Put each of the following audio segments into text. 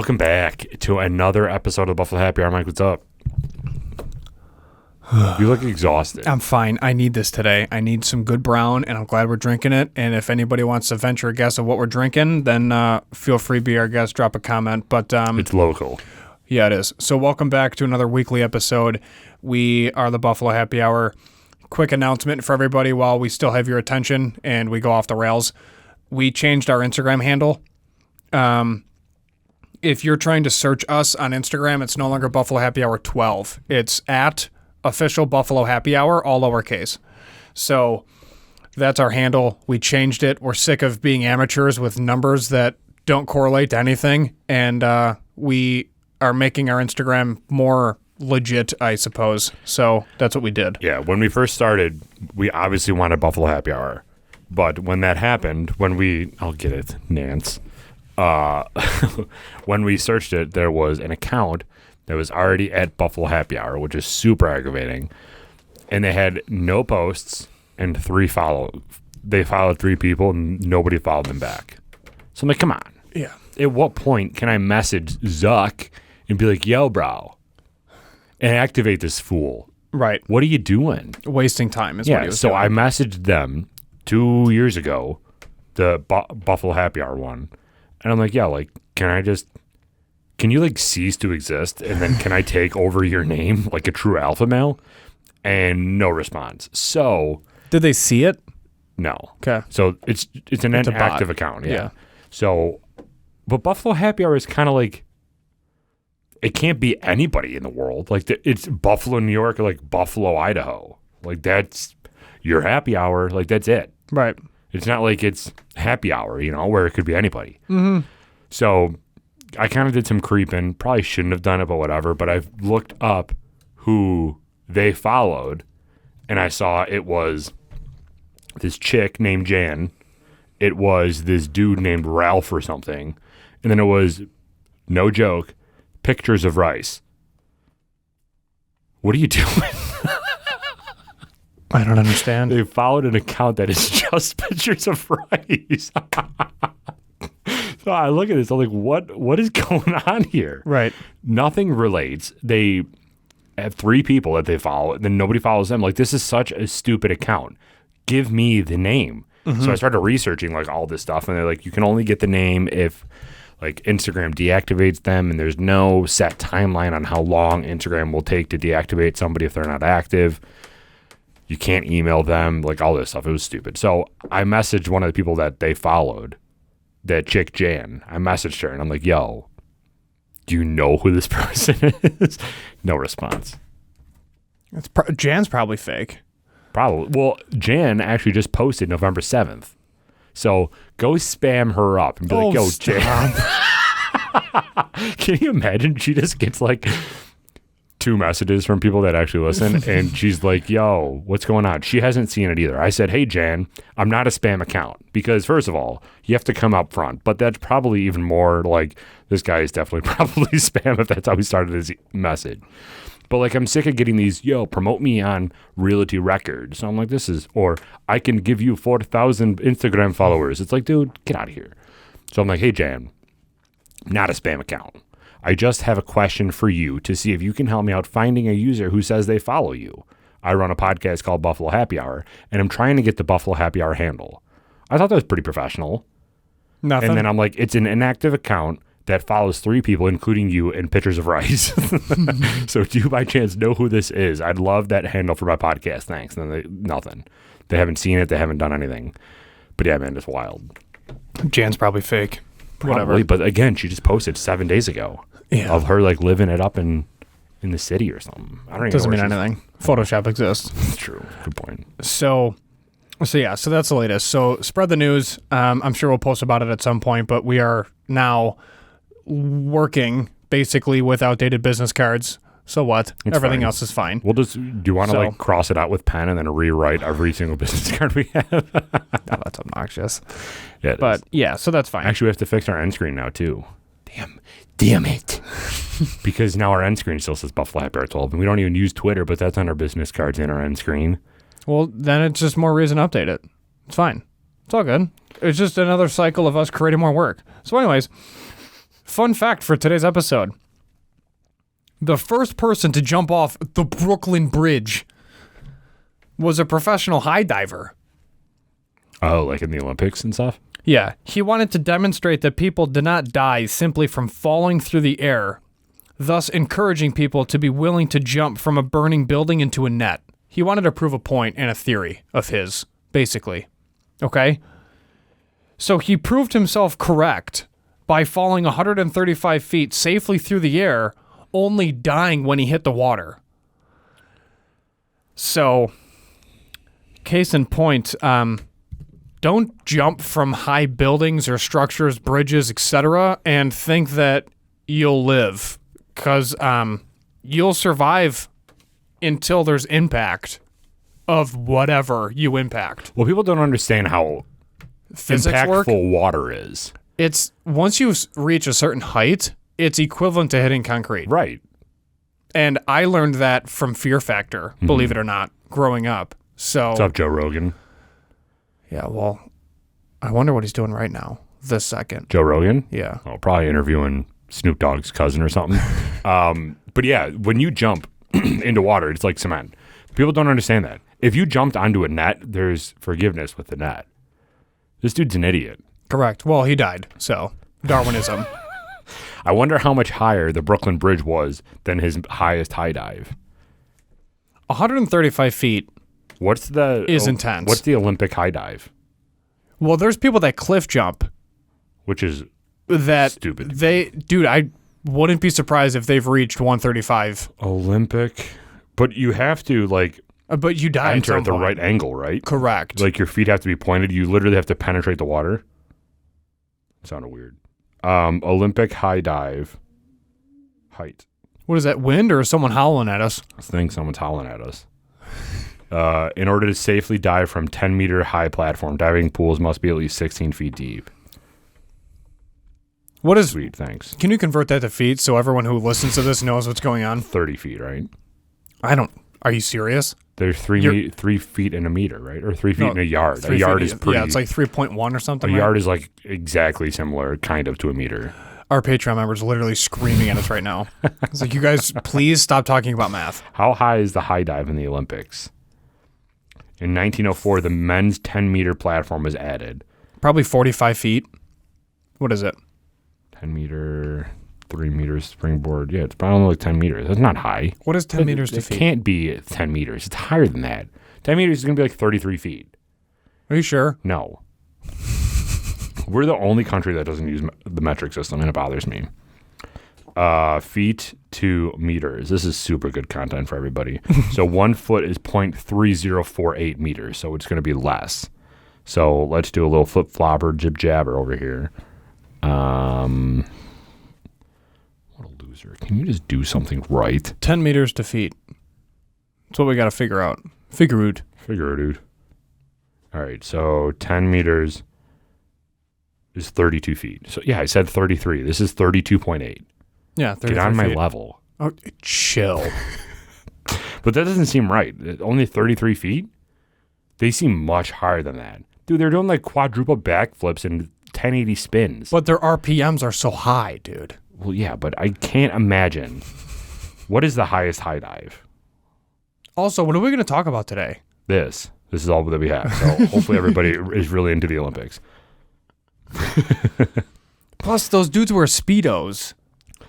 Welcome back to another episode of Buffalo Happy Hour. Mike, what's up? You look exhausted. I'm fine. I need this today. I need some good brown, and I'm glad we're drinking it. And if anybody wants to venture a guess of what we're drinking, then feel free to be our guest, drop a comment. But it's local. Yeah, it is. So welcome back to another weekly episode. We are the Buffalo Happy Hour. Quick announcement for everybody while we still have your attention and we go off the rails. We changed our Instagram handle. If you're trying to search us on Instagram, it's no longer Buffalo Happy Hour 12. It's at official Buffalo Happy Hour, all lowercase. So that's our handle. We changed it. We're sick of being amateurs with numbers that don't correlate to anything. And we are making our Instagram more legit, I suppose. So that's what we did. Yeah, when we first started, we obviously wanted Buffalo Happy Hour. But when that happened, I'll get it, Nance. When we searched it, there was an account that was already at Buffalo Happy Hour, which is super aggravating. And they had no posts and 3 follow. They followed 3 people and nobody followed them back. So I'm like, come on. Yeah. At what point can I message Zuck and be like, yo, bro, and activate this fool? Right. What are you doing? Wasting time is what he was doing. I messaged them 2 years ago, the Buffalo Happy Hour one. And I'm like, yeah, like, can you like cease to exist? And then can I take over your name like a true alpha male? And no response. So. Did they see it? No. Okay. So it's an inactive account. Yeah. So, but Buffalo Happy Hour is kind of like, it can't be anybody in the world. Like it's Buffalo, New York, or like Buffalo, Idaho. Like that's your happy hour. Like that's it. Right. It's not like it's happy hour, where it could be anybody. Mm-hmm. So I kind of did some creeping. Probably shouldn't have done it, but whatever. But I've looked up who they followed, and I saw it was this chick named Jan. It was this dude named Ralph or something. And then it was, no joke, pictures of rice. What are you doing? I don't understand. They followed an account that is just pictures of rice. So I look at this, I'm like, what is going on here? Right. Nothing relates. They have 3 people that they follow, and then nobody follows them. Like, this is such a stupid account. Give me the name. Mm-hmm. So I started researching like all this stuff, and they're like, you can only get the name if like Instagram deactivates them, and there's no set timeline on how long Instagram will take to deactivate somebody if they're not active. You can't email them, like all this stuff. It was stupid. So I messaged one of the people that they followed, that chick Jan. I messaged her and I'm like, yo, do you know who this person is? No response. Jan's probably fake. Probably. Well, Jan actually just posted November 7th. So go spam her up and be like, yo, Jan. Can you imagine? She just gets like 2 messages from people that actually listen, and she's like, yo, what's going on? She hasn't seen it either. I said, hey, Jan, I'm not a spam account, because first of all, you have to come up front, but that's probably even more like, this guy is definitely probably spam if that's how he started his message. But like, I'm sick of getting these, yo, promote me on Realty Records. So I'm like, or I can give you 4,000 Instagram followers. It's like, dude, get out of here. So I'm like, hey, Jan, not a spam account. I just have a question for you to see if you can help me out finding a user who says they follow you. I run a podcast called Buffalo Happy Hour, and I'm trying to get the Buffalo Happy Hour handle. I thought that was pretty professional. Nothing. And then I'm like, it's an inactive account that follows 3 people, including you, and pictures of rice. So do you by chance know who this is? I'd love that handle for my podcast. Thanks. And then nothing. They haven't seen it. They haven't done anything. But yeah, man, it's wild. Jan's probably fake. Probably, whatever. But again, she just posted 7 days ago of her like living it up in the city or something. I don't even Doesn't know mean anything. Photoshop exists. It's true. Good point. So that's the latest. So spread the news. I'm sure we'll post about it at some point, but we are now working basically with outdated business cards. So what? Everything else is fine. We'll just, do you want to like cross it out with pen and then rewrite every single business card we have? No, that's obnoxious. Yeah, but yeah, so that's fine. Actually, we have to fix our end screen now too. Damn it. Because now our end screen still says Buffalo Happy Hour 12, and we don't even use Twitter, but that's on our business cards and our end screen. Well, then it's just more reason to update it. It's fine. It's all good. It's just another cycle of us creating more work. So anyways, Fun fact for today's episode. The first person to jump off the Brooklyn Bridge was a professional high diver. Oh, like in the Olympics and stuff? Yeah, he wanted to demonstrate that people did not die simply from falling through the air, thus encouraging people to be willing to jump from a burning building into a net. He wanted to prove a point and a theory of his, basically. Okay? So he proved himself correct by falling 135 feet safely through the air, only dying when he hit the water. So, case in point, don't jump from high buildings or structures, bridges, etc., and think that you'll live, because you'll survive until there's impact of whatever you impact. Well, people don't understand how Physics work. impactful water is. It's once you reach a certain height, it's equivalent to hitting concrete. Right. And I learned that from Fear Factor, believe it or not, growing up. So, What's up, Joe Rogan? yeah, well, I wonder what he's doing right now, this second. Joe Rogan? Yeah. Oh, probably interviewing Snoop Dogg's cousin or something. But yeah, when you jump into water, it's like cement. People don't understand that. If you jumped onto a net, there's forgiveness with the net. This dude's an idiot. Correct. Well, he died, so Darwinism. I wonder how much higher the Brooklyn Bridge was than his highest high dive. 135 feet is intense. What's the Olympic high dive? Well, there's people that cliff jump. Which is that stupid. Dude, I wouldn't be surprised if they've reached 135. Olympic? But you have to, but you die enter at the point. right angle, right? Correct. Like your feet have to be pointed. You literally have to penetrate the water. It sounded weird. Olympic high dive height. What is that, wind or is someone howling at us? I think someone's howling at us. In order to safely dive from 10-meter high platform, diving pools must be at least 16 feet deep. What is... Sweet, thanks. Can you convert that to feet so everyone who listens to this knows what's going on? 30 feet, right? I don't... Are you serious? There's 3 feet in a meter, right? Or 3 feet in a yard. A yard is pretty... Yeah, it's like 3.1 or something. A yard is like exactly similar, kind of, to a meter. Our Patreon members are literally screaming at us right now. It's like, you guys, please stop talking about math. How high is the high dive in the Olympics? In 1904, the men's 10-meter platform was added. Probably 45 feet. What is it? 10-meter, 3 meters springboard. Yeah, it's probably like 10 meters. That's not high. What is 10 meters to It feet? can't be 10 meters. It's higher than that. 10 meters is going to be like 33 feet. Are you sure? No. We're the only country that doesn't use the metric system, and it bothers me. Feet to meters. This is super good content for everybody. So 1 foot is 0.3048 meters, so it's going to be less. So let's do a little flip-flopper, jib-jabber over here. What a loser. Can you just do something right? 10 meters to feet. That's what we got to figure out. Figure it. Dude. All right, so 10 meters is 32 feet. So, yeah, I said 33. This is 32.8. Yeah, 33 Get on my feet. level. Oh, chill. But that doesn't seem right. Only 33 feet? They seem much higher than that. Dude, they're doing like quadruple backflips and 1080 spins. But their RPMs are so high, dude. Well, yeah, but I can't imagine. What is the highest high dive? Also, what are we going to talk about today? This is all that we have. So hopefully everybody is really into the Olympics. Plus, those dudes wear Speedos.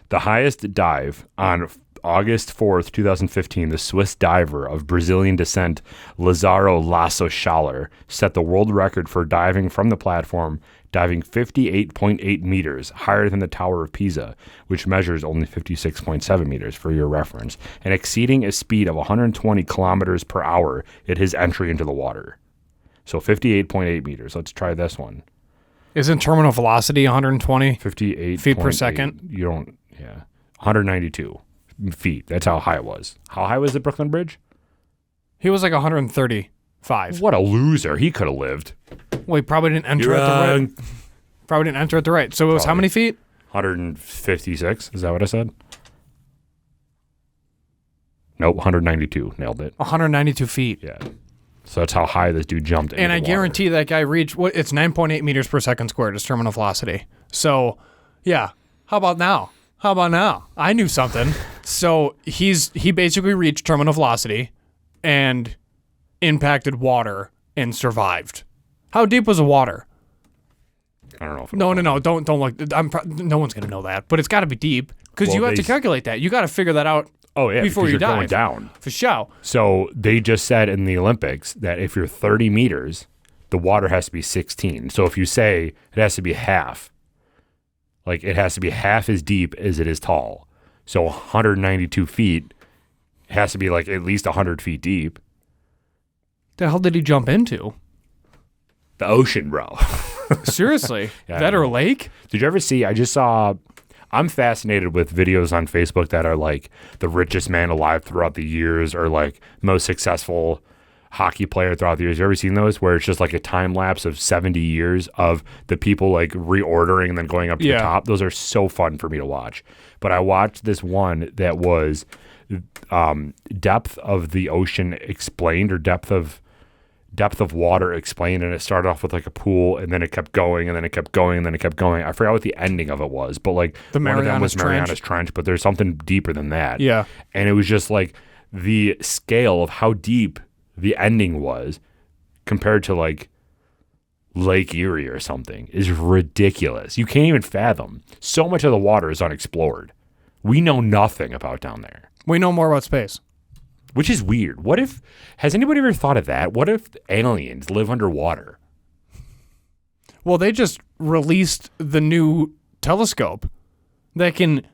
The highest dive on August 4th, 2015, the Swiss diver of Brazilian descent, Lazaro Lasso Schaller, set the world record for diving from the platform, diving 58.8 meters, higher than the Tower of Pisa, which measures only 56.7 meters for your reference, and exceeding a speed of 120 kilometers per hour at his entry into the water. So 58.8 meters. Let's try this one. Isn't terminal velocity 120? 58 feet per second? You don't, yeah. 192 feet. That's how high it was. How high was the Brooklyn Bridge? He was like 135. What a loser. He could have lived. Well, he probably didn't enter at the right. Probably didn't enter at the right. So it was how many feet? 156. Is that what I said? Nope, 192. Nailed it. 192 feet. Yeah. So that's how high this dude jumped into And the I water. guarantee that guy reached, it's 9.8 meters per second squared is terminal velocity. So, yeah, How about now? I knew something. So he basically reached terminal velocity and impacted water and survived. How deep was the water? I don't know. If No. Don't look. No one's gonna know that, but it's got to be deep because you have to calculate that. You got to figure that out. Oh yeah, before you you're dive. going down For sure. So they just said in the Olympics that if you're 30 meters, the water has to be 16. So if you say it has to be half, like it has to be half as deep as it is tall. So 192 feet has to be like at least 100 feet deep. The hell did he jump into? The ocean, bro. Seriously? Yeah, That or a lake? Did you ever see? I'm fascinated with videos on Facebook that are like the richest man alive throughout the years or like most successful hockey player throughout the years. You ever seen those where it's just like a time lapse of 70 years of the people like reordering and then going up to the top? Those are so fun for me to watch. But I watched this one that was depth of the ocean explained, or depth of water explained, and it started off with like a pool, and then it kept going, and then it kept going, and then it kept going. I forgot what the ending of it was, but like one of them was Mariana's Trench, but there's something deeper than that. Yeah. And it was just like the scale of how deep the ending was compared to like Lake Erie or something is ridiculous. You can't even fathom. So much of the water is unexplored. We know nothing about down there. We know more about space. Which is weird. Has anybody ever thought of that? What if aliens live underwater? Well, they just released the new telescope that can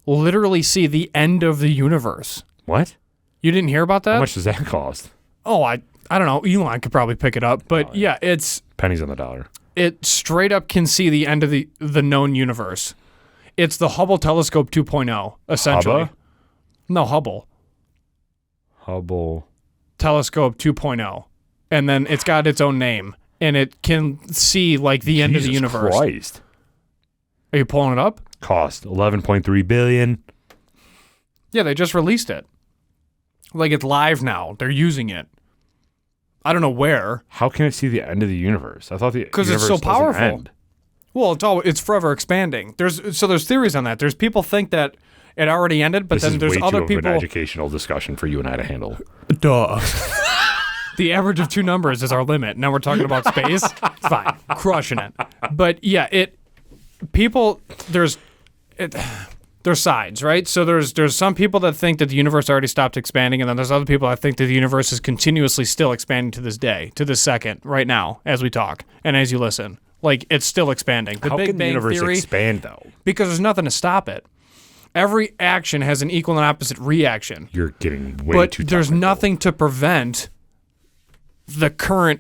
literally see the end of the universe. What? You didn't hear about that? How much does that cost? Oh, I don't know. Elon could probably pick it up, but yeah, it's pennies on the dollar. It straight up can see the end of the known universe. It's the Hubble telescope 2.0, essentially. Hubba? No, Hubble telescope 2.0, and then it's got its own name, and it can see like the end of the universe. Christ. Are you pulling it up? Cost $11.3 billion. Yeah, they just released it. Like it's live now. They're using it. I don't know where. How can it see the end of the universe? I thought the universe it's so powerful. End. Well, it's forever expanding. There's theories on that. There's people think that it already ended, but then there's other people. An educational discussion for you and I to handle. Duh. The average of 2 numbers is our limit. Now we're talking about space. It's fine, crushing it. But yeah, there's sides, right? So there's some people that think that the universe already stopped expanding, and then there's other people that think that the universe is continuously still expanding to this day, to this second, right now, as we talk and as you listen. Like it's still expanding. How can the universe expand though? Because there's nothing to stop it. Every action has an equal and opposite reaction. You're getting way too technical. But there's nothing to prevent the current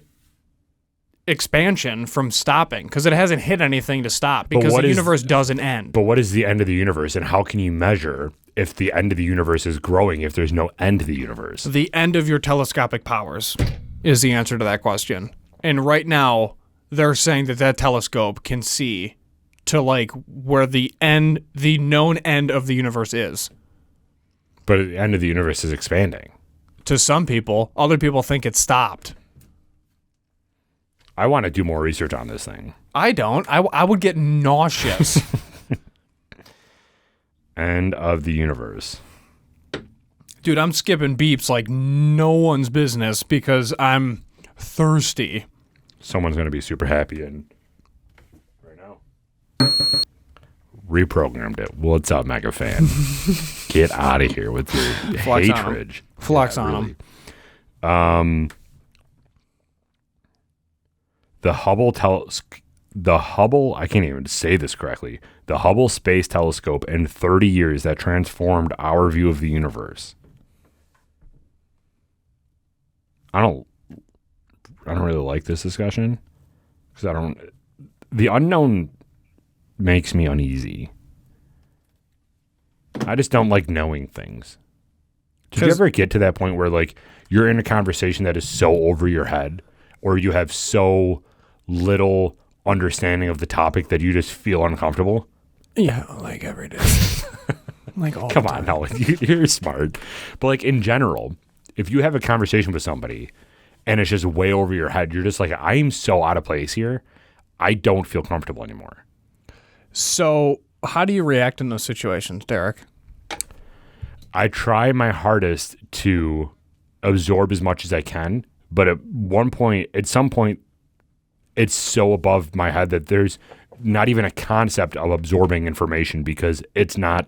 expansion from stopping because it hasn't hit anything to stop because the universe doesn't end. But what is the end of the universe, and how can you measure if the end of the universe is growing if there's no end to the universe? The end of your telescopic powers is the answer to that question. And right now, they're saying that telescope can see to like where the known end of the universe is. But the end of the universe is expanding. To some people, other people think it stopped. I want to do more research on this thing. I don't. I would get nauseous. End of the universe. Dude, I'm skipping beeps like no one's business because I'm thirsty. Someone's going to be super happy and right now. Reprogrammed it. What's up, Mega Fan? Get out of here with your hatred. Flux on them. The Hubble, I can't even say this correctly. The Hubble Space Telescope in 30 years that transformed our view of the universe. I don't really like this discussion because the unknown makes me uneasy. I just don't like knowing things. Did you ever get to that point where like you're in a conversation that is so over your head, or you have so little understanding of the topic that you just feel uncomfortable? Yeah, like every day. Like all Come the time. on, no, you're smart. But like in general, if you have a conversation with somebody and it's just way over your head, you're just like, I am so out of place here. I don't feel comfortable anymore. So How do you react in those situations, Derek? I try my hardest to absorb as much as I can, but at some point, it's so above my head that there's not even a concept of absorbing information because it's not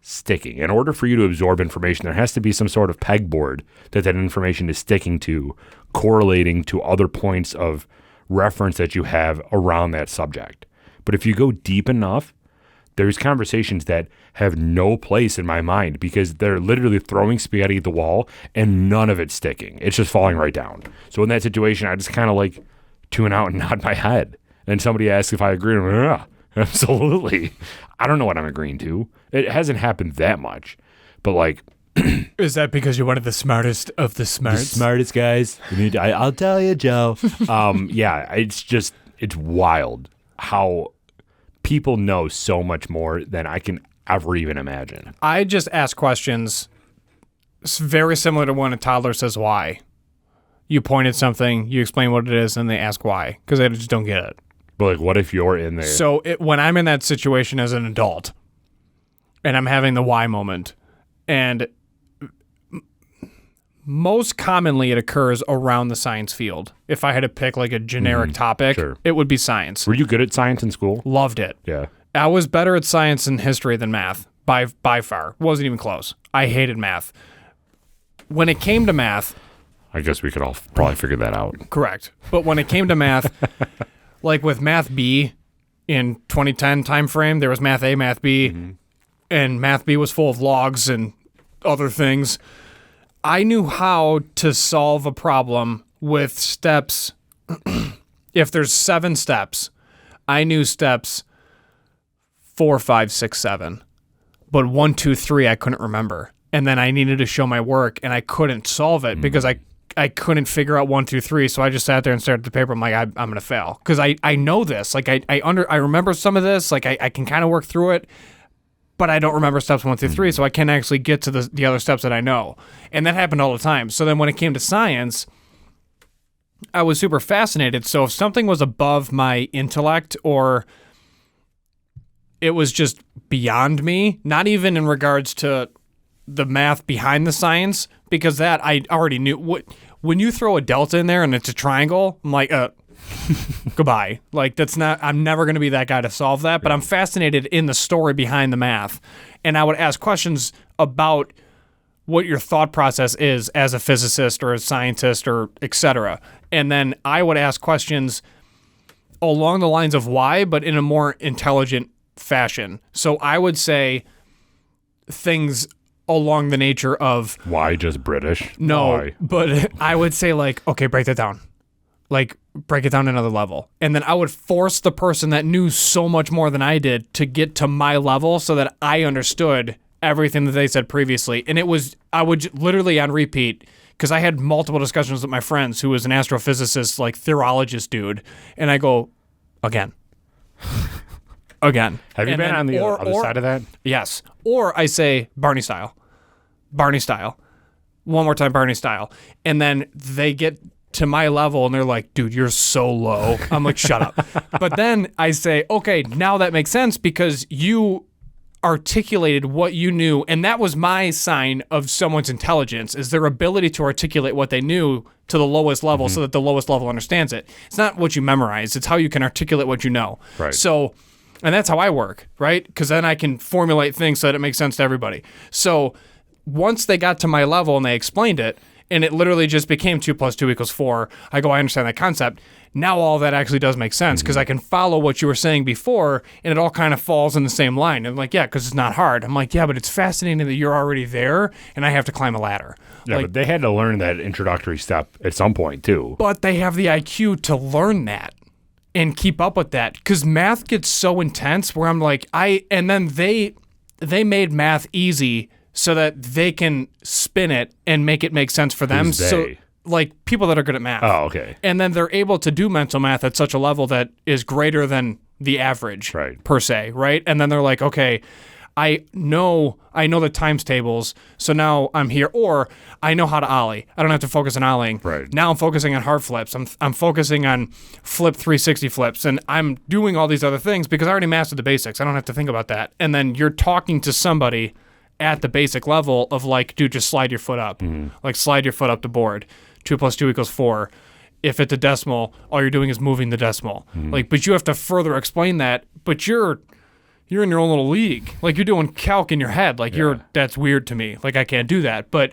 sticking. In order for you to absorb information, there has to be some sort of pegboard that information is sticking to, correlating to other points of reference that you have around that subject. But if you go deep enough, there's conversations that have no place in my mind because they're literally throwing spaghetti at the wall and none of it's sticking. It's just falling right down. So in that situation, I just kind of like tune out and nod my head. And somebody asks if I agree. I'm like, yeah, absolutely. I don't know what I'm agreeing to. It hasn't happened that much. But like, is that because you're one of the smartest of the smarts? The smartest guys. I'll tell you, Joe. Yeah, it's wild how people know so much more than I can ever even imagine. I just ask questions very similar to when a toddler says why. You point at something, you explain what it is, and they ask why because they just don't get it. But like, what if you're in there? So when I'm in that situation as an adult and I'm having the why moment, and most commonly it occurs around the science field. If I had to pick like a generic topic, it would be science. Were you good at science in school? Loved it. Yeah. I was better at science and history than math by far. Wasn't even close. I hated math. When it came to math, I guess we could all probably figure that out. Correct. But when it came to math, like with Math B in 2010 timeframe, there was Math A, Math B, and Math B was full of logs and other things. I knew how to solve a problem with steps. If there's 7 steps, I knew steps 4, 5, 6, 7. But 1, 2, 3, I couldn't remember. And then I needed to show my work, and I couldn't solve it because I couldn't figure out 1, 2, 3. So I just sat there and stared at the paper. I'm like, I'm going to fail because I know this. Like I remember some of this. Like I can kind of work through it, but I don't remember steps 1 through 3. So I can't actually get to the other steps that I know. And that happened all the time. So then when it came to science, I was super fascinated. So if something was above my intellect or it was just beyond me, not even in regards to the math behind the science, because that I already knew. When you throw a delta in there and it's a triangle, I'm like, goodbye. Like I'm never going to be that guy to solve that, but I'm fascinated in the story behind the math. And I would ask questions about what your thought process is as a physicist or a scientist or et cetera. And then I would ask questions along the lines of why, but in a more intelligent fashion. So I would say things along the nature of why just British? No, why? But I would say like, okay, break that down. Like break it down to another level. And then I would force the person that knew so much more than I did to get to my level so that I understood everything that they said previously. And I would literally on repeat, because I had multiple discussions with my friends who was an astrophysicist, like theorologist dude. And I go, again. Again. Have you been on the other side of that? Yes. Or I say Barney style. One more time, Barney style. And then they get to my level and they're like, dude, you're so low. I'm like, shut up. But then I say, okay, now that makes sense because you articulated what you knew. And that was my sign of someone's intelligence, is their ability to articulate what they knew to the lowest level so that the lowest level understands it. It's not what you memorize. It's how you can articulate what you know. Right. So, and that's how I work, right? Because then I can formulate things so that it makes sense to everybody. So once they got to my level and they explained it, and it literally just became 2 + 2 = 4, I go, I understand that concept. Now all that actually does make sense because I can follow what you were saying before, and it all kind of falls in the same line. I'm like, yeah, because it's not hard. I'm like, yeah, but it's fascinating that you're already there, and I have to climb a ladder. Yeah, like, but they had to learn that introductory step at some point, too. But they have the IQ to learn that and keep up with that because math gets so intense where I'm like, and then they made math easy so that they can spin it and make it make sense for them. Who's they? So like people that are good at math. Oh, okay. And then they're able to do mental math at such a level that is greater than the average right. per se, right? And then they're like, okay, I know the times tables, so now I'm here. Or I know how to ollie. I don't have to focus on ollieing. Right. Now I'm focusing on hard flips. I'm focusing on flip 360 flips, and I'm doing all these other things because I already mastered the basics. I don't have to think about that. And then you're talking to somebody at the basic level of like, dude, just slide your foot up. Like slide your foot up the board. 2 + 2 = 4. If it's a decimal, all you're doing is moving the decimal. Like, but you have to further explain that. But you're in your own little league. Like you're doing calc in your head. Like that's weird to me. Like I can't do that. But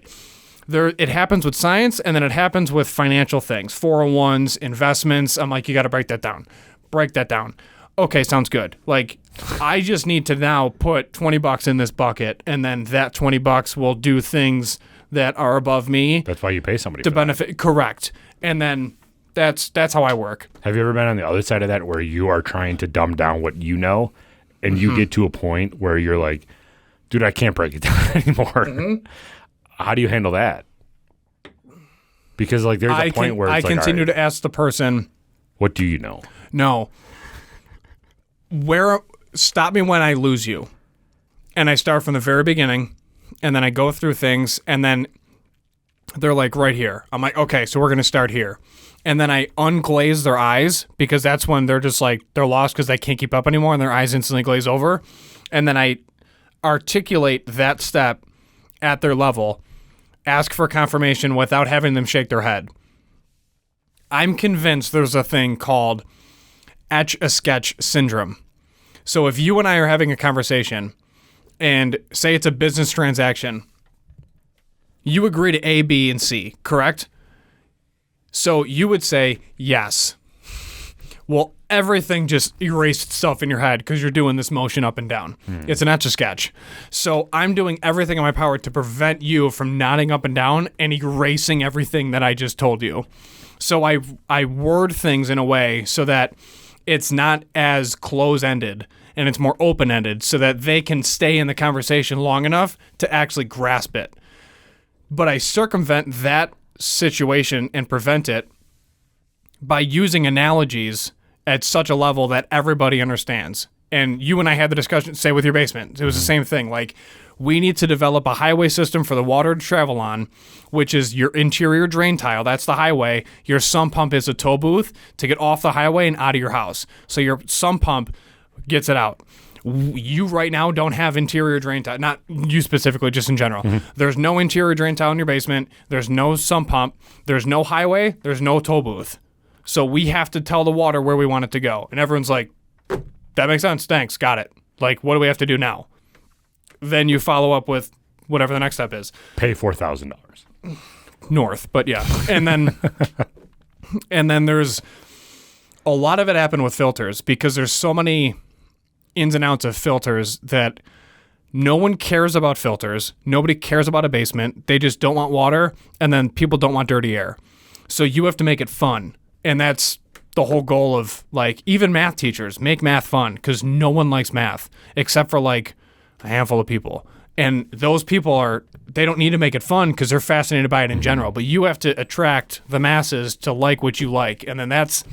it happens with science, and then it happens with financial things, 401s, investments. I'm like, you got to break that down. Break that down. Okay, sounds good. Like I just need to now put $20 in this bucket, and then that $20 will do things that are above me. That's why you pay somebody to for benefit. That. Correct. And then that's how I work. Have you ever been on the other side of that where you are trying to dumb down what you know, and you get to a point where you're like, dude, I can't break it down anymore. How do you handle that? Because like there's a point where it's I continue to ask the person, what do you know? No. Stop me when I lose you. And I start from the very beginning, and then I go through things, and then they're like right here. I'm like, okay, so we're going to start here. And then I unglaze their eyes, because that's when they're just like, they're lost because they can't keep up anymore, and their eyes instantly glaze over. And then I articulate that step at their level, ask for confirmation without having them shake their head. I'm convinced there's a thing called etch-a-sketch syndrome. So if you and I are having a conversation, and say it's a business transaction, you agree to A, B, and C, correct? So you would say yes. Well, everything just erased itself in your head because you're doing this motion up and down. It's an etch-a-sketch. So I'm doing everything in my power to prevent you from nodding up and down and erasing everything that I just told you. So I word things in a way so that it's not as close-ended and it's more open-ended so that they can stay in the conversation long enough to actually grasp it. But I circumvent that situation and prevent it by using analogies at such a level that everybody understands. And you and I had the discussion, say, with your basement. It was the same thing. Like, we need to develop a highway system for the water to travel on, which is your interior drain tile. That's the highway. Your sump pump is a tow booth to get off the highway and out of your house. So your sump pump gets it out. You right now don't have interior drain tile. Not you specifically, just in general. There's no interior drain tile in your basement. There's no sump pump. There's no highway. There's no tow booth. So we have to tell the water where we want it to go. And everyone's like, that makes sense. Thanks. Got it. Like, what do we have to do now? Then you follow up with whatever the next step is. Pay $4,000. North, but yeah. And then there's a lot of it happened with filters because there's so many ins and outs of filters that no one cares about filters. Nobody cares about a basement. They just don't want water, and then people don't want dirty air. So you have to make it fun. And that's the whole goal of, like, even math teachers, make math fun, because no one likes math except for like a handful of people. And those people they don't need to make it fun because they're fascinated by it in general. But you have to attract the masses to like what you like. And then that's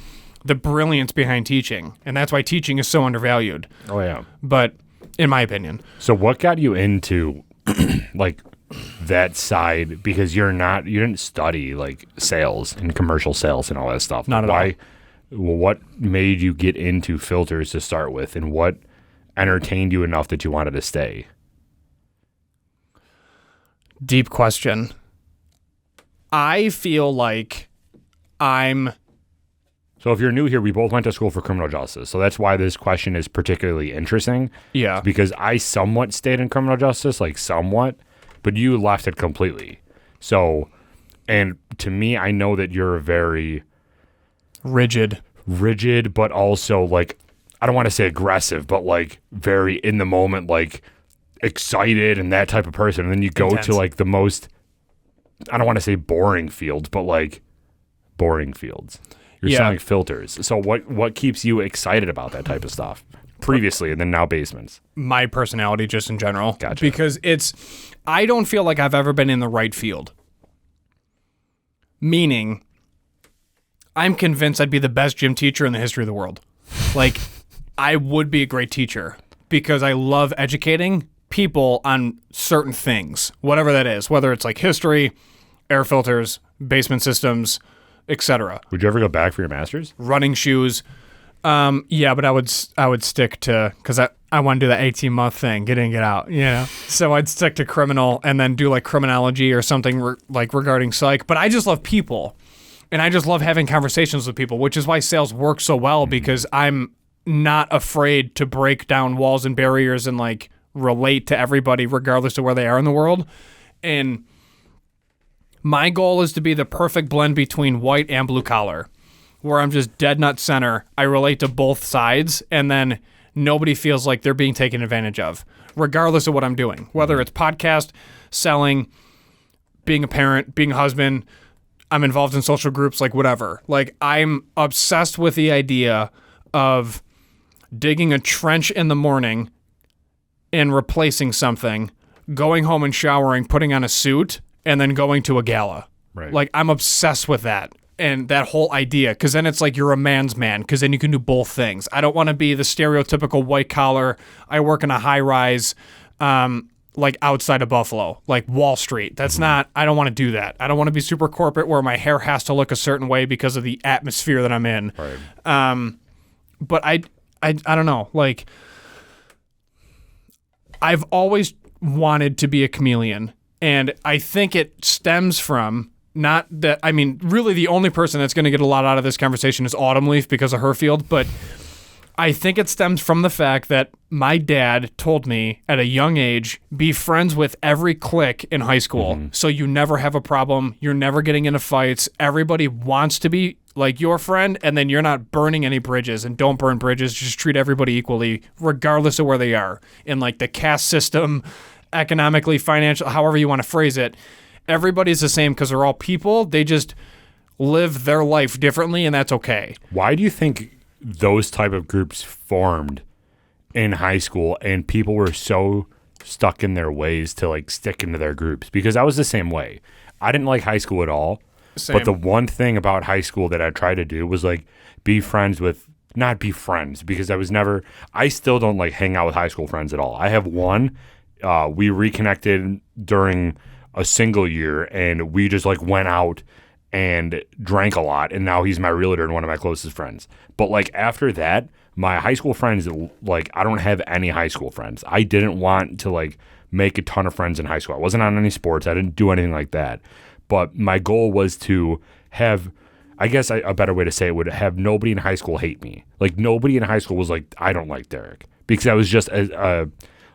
the brilliance behind teaching. And that's why teaching is so undervalued. Oh, yeah. But in my opinion. So what got you into like that side? Because you didn't study like sales and commercial sales and all that stuff. Not at all. What made you get into filters to start with, and what entertained you enough that you wanted to stay? Deep question. I feel like So if you're new here, we both went to school for criminal justice. So that's why this question is particularly interesting. Yeah. Because I somewhat stayed in criminal justice, like somewhat, but you left it completely. So, and to me, I know that you're very rigid, but also like, I don't want to say aggressive, but like very in the moment, like excited and that type of person. And then you go Intense. to like the most, I don't want to say boring fields, but like boring fields. You're selling filters. So what keeps you excited about that type of stuff previously and then now basements? My personality just in general. Gotcha. Because I don't feel like I've ever been in the right field. Meaning, I'm convinced I'd be the best gym teacher in the history of the world. Like, I would be a great teacher because I love educating people on certain things, whatever that is, whether it's like history, air filters, basement systems, etc. Would you ever go back for your master's? Running shoes. Yeah, but I would stick to, because I want to do the 18-month thing, get in, get out, So I'd stick to criminal and then do like criminology or something regarding psych. But I just love people, and I just love having conversations with people, which is why sales works so well, because I'm not afraid to break down walls and barriers and like relate to everybody regardless of where they are in the world. And my goal is to be the perfect blend between white and blue collar, where I'm just dead nut center. I relate to both sides, and then nobody feels like they're being taken advantage of, regardless of what I'm doing, whether it's podcast, selling, being a parent, being a husband, I'm involved in social groups, like whatever. Like, I'm obsessed with the idea of digging a trench in the morning and replacing something, going home and showering, putting on a suit, and then going to a gala. Right. Like, I'm obsessed with that. And that whole idea, because then it's like you're a man's man, because then you can do both things. I don't want to be the stereotypical white collar. I work in a high rise, like outside of Buffalo, like Wall Street. That's not, I don't want to do that. I don't want to be super corporate where my hair has to look a certain way because of the atmosphere that I'm in. Right. But I don't know. Like, I've always wanted to be a chameleon, and I think it stems from, not that, I mean, really the only person that's going to get a lot out of this conversation is Autumn Leaf because of her field, but I think it stems from the fact that my dad told me at a young age, be friends with every clique in high school, so you never have a problem, you're never getting into fights, everybody wants to be like your friend, and then you're not burning any bridges, and don't burn bridges, just treat everybody equally, regardless of where they are, in like the caste system, economically, financial, however you want to phrase it. Everybody's the same because they're all people. They just live their life differently, and that's okay. Why do you think those type of groups formed in high school and people were so stuck in their ways to like stick into their groups? Because I was the same way. I didn't like high school at all. Same. But the one thing about high school that I tried to do was like be friends with, not be friends, because I still don't like hang out with high school friends at all. I have one, we reconnected during a single year, and we just like went out and drank a lot, and now he's my realtor and one of my closest friends. But like after that, my high school friends, like I don't have any high school friends. I didn't want to like make a ton of friends in high school. I wasn't on any sports. I didn't do anything like that. But my goal was to have, I guess a better way to say it would have nobody in high school hate me. Like nobody in high school was like, I don't like Derek, because I was just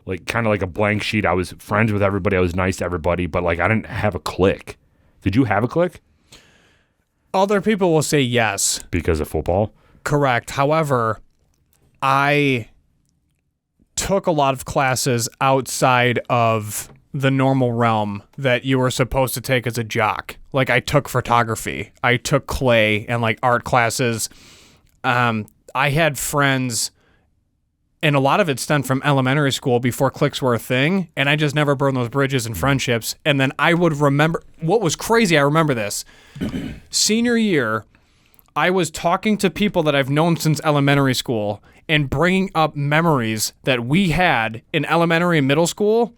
like kind of like a blank sheet. I was friends with everybody. I was nice to everybody, but like I didn't have a clique. Did you have a clique? Other people will say yes. Because of football? Correct. However, I took a lot of classes outside of the normal realm that you were supposed to take as a jock. Like I took photography. I took clay and like art classes. I had friends, and a lot of it stemmed from elementary school before cliques were a thing, and I just never burned those bridges and friendships. And then I would remember, what was crazy, I remember this. Senior year, I was talking to people that I've known since elementary school and bringing up memories that we had in elementary and middle school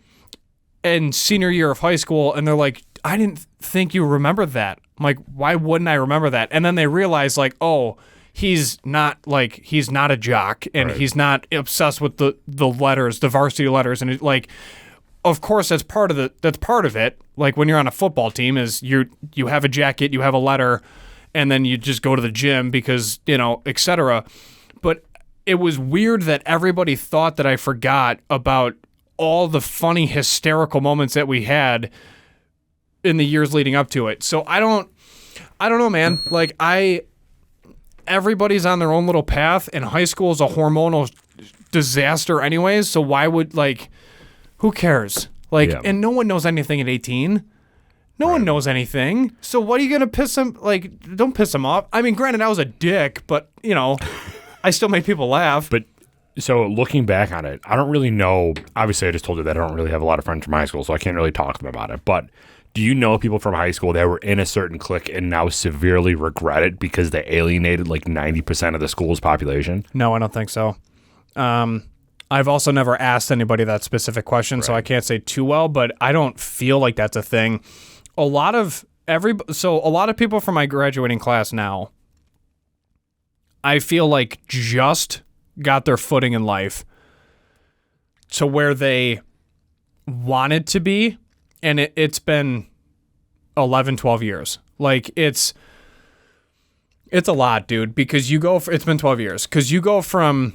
and senior year of high school, and they're like, I didn't think you remembered that. I'm like, why wouldn't I remember that? And then they realize like, oh, he's not a jock, and right. He's not obsessed with the letters, the varsity letters, and it, like, of course that's part of it. Like when you're on a football team, is you have a jacket, you have a letter, and then you just go to the gym because etc. But it was weird that everybody thought that I forgot about all the funny hysterical moments that we had in the years leading up to it. So I don't know, man. Like everybody's on their own little path, and high school is a hormonal disaster anyways, so why would, like, who cares? Like, yeah. And no one knows anything at 18. No one knows anything. So what are you going to piss them, like, don't piss them off. I mean, granted, I was a dick, but, I still made people laugh. But, so looking back on it, I don't really know, obviously I just told you that I don't really have a lot of friends from high school, so I can't really talk to them about it, but do you know people from high school that were in a certain clique and now severely regret it because they alienated like 90% of the school's population? No, I don't think so. I've also never asked anybody that specific question, so I can't say too well, but I don't feel like that's a thing. A lot of people from my graduating class now, I feel like just got their footing in life to where they wanted to be, and it's been 11, 12 years. Like, it's a lot, dude, because it's been 12 years, because you go from,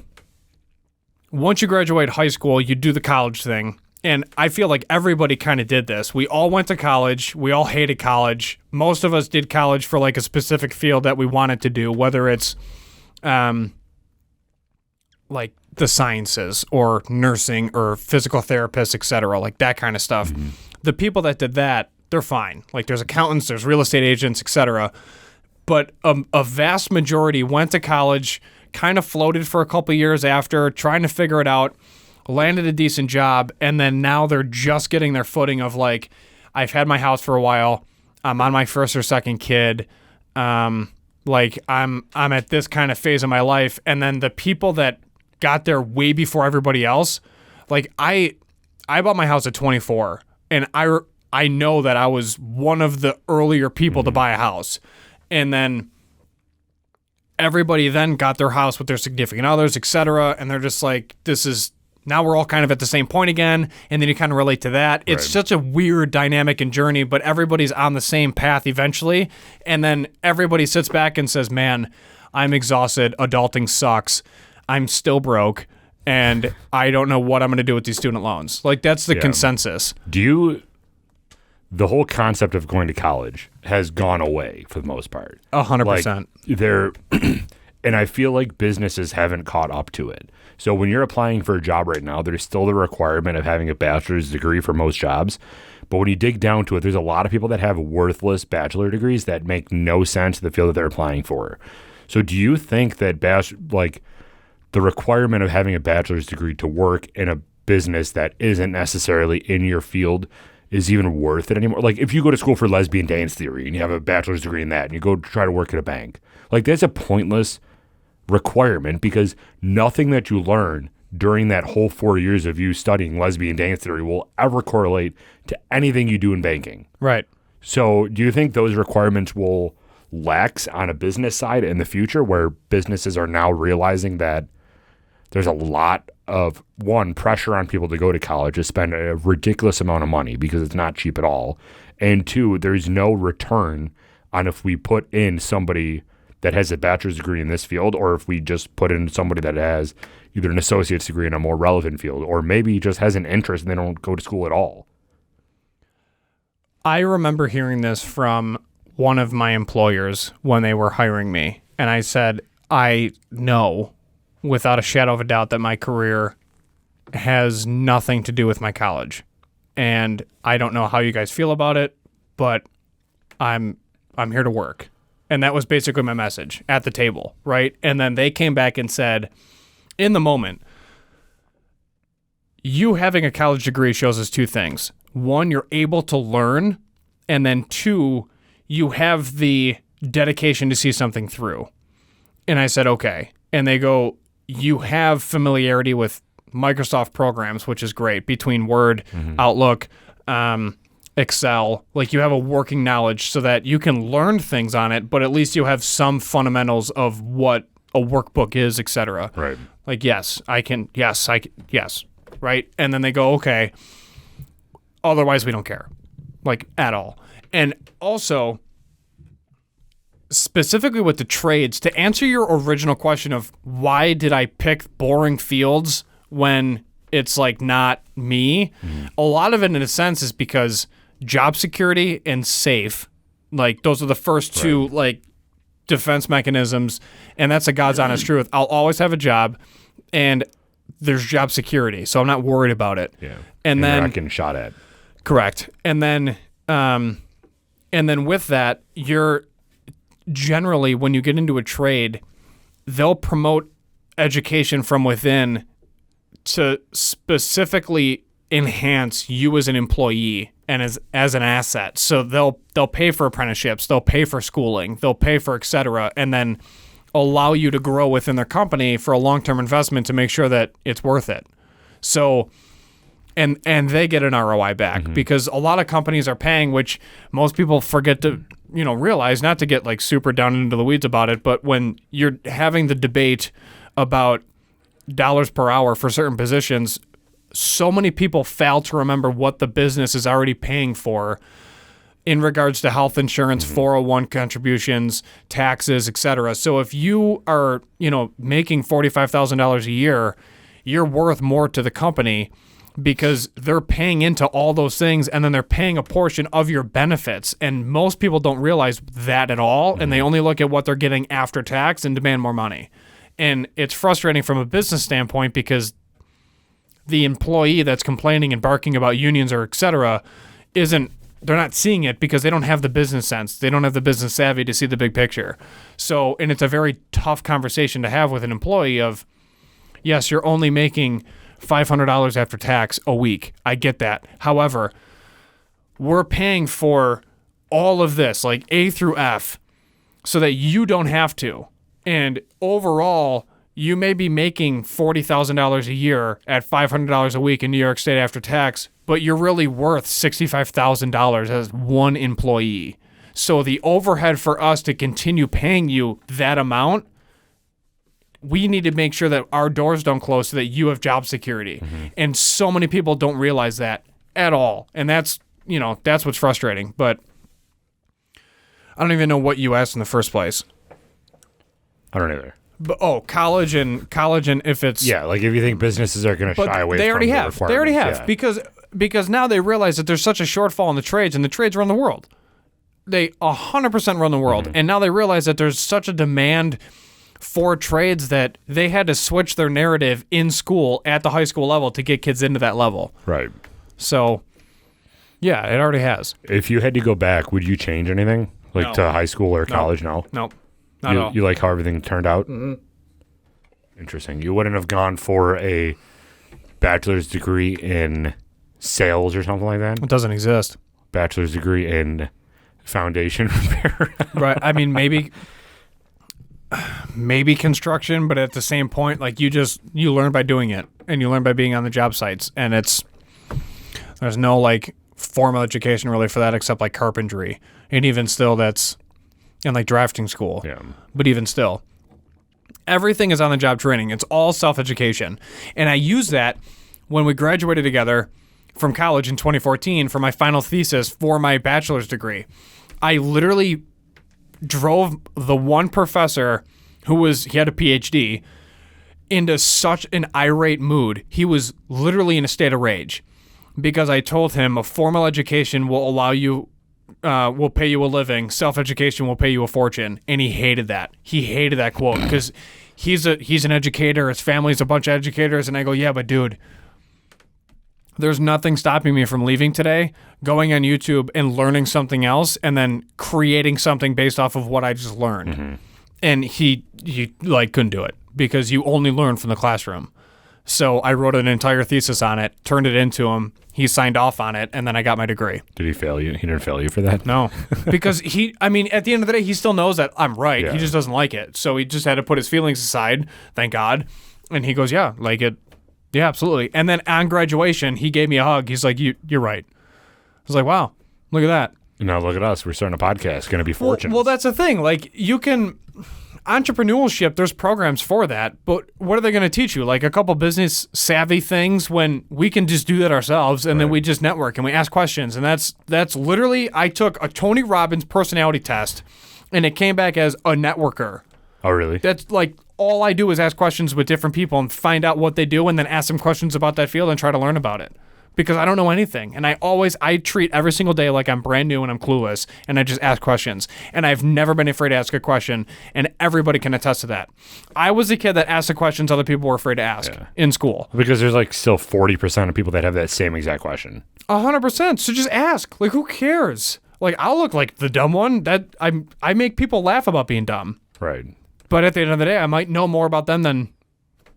once you graduate high school, you do the college thing, and I feel like everybody kind of did this. We all went to college. We all hated college. Most of us did college for like a specific field that we wanted to do, whether it's like the sciences or nursing or physical therapists, etc., like that kind of stuff. Mm-hmm. The people that did that, they're fine. Like, there's accountants, there's real estate agents, etc. But a vast majority went to college, kind of floated for a couple of years after, trying to figure it out, landed a decent job, and then now they're just getting their footing of like, I've had my house for a while, I'm on my first or second kid, like I'm at this kind of phase of my life, and then the people that got there way before everybody else, like I bought my house at 24, and I know that I was one of the earlier people to buy a house. And then everybody then got their house with their significant others, etc. And they're just like, now we're all kind of at the same point again. And then you kind of relate to that. Right. It's such a weird dynamic and journey, but everybody's on the same path eventually. And then everybody sits back and says, man, I'm exhausted. Adulting sucks. I'm still broke. And I don't know what I'm going to do with these student loans. Like, that's the consensus. The whole concept of going to college has gone away for the most part. 100%. And I feel like businesses haven't caught up to it. So when you're applying for a job right now, there's still the requirement of having a bachelor's degree for most jobs. But when you dig down to it, there's a lot of people that have worthless bachelor degrees that make no sense to the field that they're applying for. So do you think that the requirement of having a bachelor's degree to work in a business that isn't necessarily in your field is even worth it anymore? Like, if you go to school for lesbian dance theory and you have a bachelor's degree in that and you go try to work at a bank, like, that's a pointless requirement, because nothing that you learn during that whole 4 years of you studying lesbian dance theory will ever correlate to anything you do in banking. Right. So do you think those requirements will lax on a business side in the future, where businesses are now realizing that there's a lot of, one, pressure on people to go to college, to spend a ridiculous amount of money because it's not cheap at all, and two, there's no return on if we put in somebody that has a bachelor's degree in this field, or if we just put in somebody that has either an associate's degree in a more relevant field, or maybe just has an interest and they don't go to school at all. I remember hearing this from one of my employers when they were hiring me, and I said, I know without a shadow of a doubt that my career has nothing to do with my college. And I don't know how you guys feel about it, but I'm here to work. And that was basically my message at the table, right? And then they came back and said, in the moment, you having a college degree shows us two things. One, you're able to learn, and then two, you have the dedication to see something through. And I said, okay. And they go, you have familiarity with Microsoft programs, which is great, between Word, Outlook, Excel. Like, you have a working knowledge so that you can learn things on it, but at least you have some fundamentals of what a workbook is, etc. Right. Like, yes, right? And then they go, okay, otherwise we don't care, like, at all. And also, specifically with the trades, to answer your original question of why did I pick boring fields when it's like not me, a lot of it in a sense is because job security and safe, like, those are the first two like defense mechanisms, and that's a God's honest truth. I'll always have a job, and there's job security, so I'm not worried about it. Yeah, and then you're not getting shot at. Correct. And then with that, you're generally, when you get into a trade, they'll promote education from within to specifically enhance you as an employee and as an asset. So they'll pay for apprenticeships, they'll pay for schooling, they'll pay for et cetera, and then allow you to grow within their company for a long-term investment to make sure that it's worth it. So, and they get an ROI back because a lot of companies are paying, which most people forget to, realize, not to get like super down into the weeds about it, but when you're having the debate about dollars per hour for certain positions, so many people fail to remember what the business is already paying for in regards to health insurance, 401 contributions, taxes, etc. So if you are, making $45,000 a year, you're worth more to the company because they're paying into all those things, and then they're paying a portion of your benefits. And most people don't realize that at all, and they only look at what they're getting after tax and demand more money. And it's frustrating from a business standpoint because the employee that's complaining and barking about unions or et cetera they're not seeing it because they don't have the business sense. They don't have the business savvy to see the big picture. So, and it's a very tough conversation to have with an employee of, yes, you're only making $500 after tax a week. I get that. However, we're paying for all of this, like A through F, so that you don't have to. And overall, you may be making $40,000 a year at $500 a week in New York State after tax, but you're really worth $65,000 as one employee. So the overhead for us to continue paying you that amount, we need to make sure that our doors don't close so that you have job security. And so many people don't realize that at all. And that's what's frustrating. But I don't even know what you asked in the first place. I don't either. But, college and if it's... Yeah, like if you think businesses are going to shy away from the requirements. They already have. Yeah. Because now they realize that there's such a shortfall in the trades, and the trades run the world. They 100% run the world. And now they realize that there's such a demand for trades that they had to switch their narrative in school at the high school level to get kids into that level. Right. So, yeah, it already has. If you had to go back, would you change anything? Like to high school or college? No. Nope. Not at all. You like how everything turned out? Interesting. You wouldn't have gone for a bachelor's degree in sales or something like that? It doesn't exist. Bachelor's degree in foundation repair? Right. I mean, maybe construction, but at the same point, like you learn by doing it, and you learn by being on the job sites, and there's no like formal education really for that except like carpentry, and even still that's in like drafting school. Yeah. But even still, everything is on the job training. It's all self-education. And I used that when we graduated together from college in 2014 for my final thesis for my bachelor's degree. I literally drove the one professor he had a PhD into such an irate mood. He was literally in a state of rage because I told him a formal education will allow you will pay you a living. Self-education will pay you a fortune. And he hated that. He hated that quote because he's an educator. His family's a bunch of educators. And I go, yeah, but dude, there's nothing stopping me from leaving today, going on YouTube and learning something else, and then creating something based off of what I just learned. And he like couldn't do it because you only learn from the classroom. So I wrote an entire thesis on it, turned it into him. He signed off on it, and then I got my degree. Did he fail you? He didn't fail you for that? No, because at the end of the day, he still knows that I'm right. Yeah. He just doesn't like it. So he just had to put his feelings aside, thank God. And he goes, yeah, like it. Yeah, absolutely. And then on graduation, he gave me a hug. He's like, you're right. I was like, wow, look at that. Now look at us. We're starting a podcast. Going to be fortunate. Well, that's the thing. Like entrepreneurship, there's programs for that, but what are they going to teach you? Like a couple business savvy things when we can just do that ourselves, and then we just network and we ask questions. And that's literally, I took a Tony Robbins personality test, and it came back as a networker. Oh, really? That's like all I do is ask questions with different people and find out what they do, and then ask them questions about that field and try to learn about it. Because I don't know anything. And I treat every single day like I'm brand new and I'm clueless, and I just ask questions. And I've never been afraid to ask a question, and everybody can attest to that. I was a kid that asked the questions other people were afraid to ask in school. Because there's like still 40% of people that have that same exact question. 100%. So just ask. Like, who cares? Like, I'll look like the dumb one. I make people laugh about being dumb. Right. But at the end of the day, I might know more about them than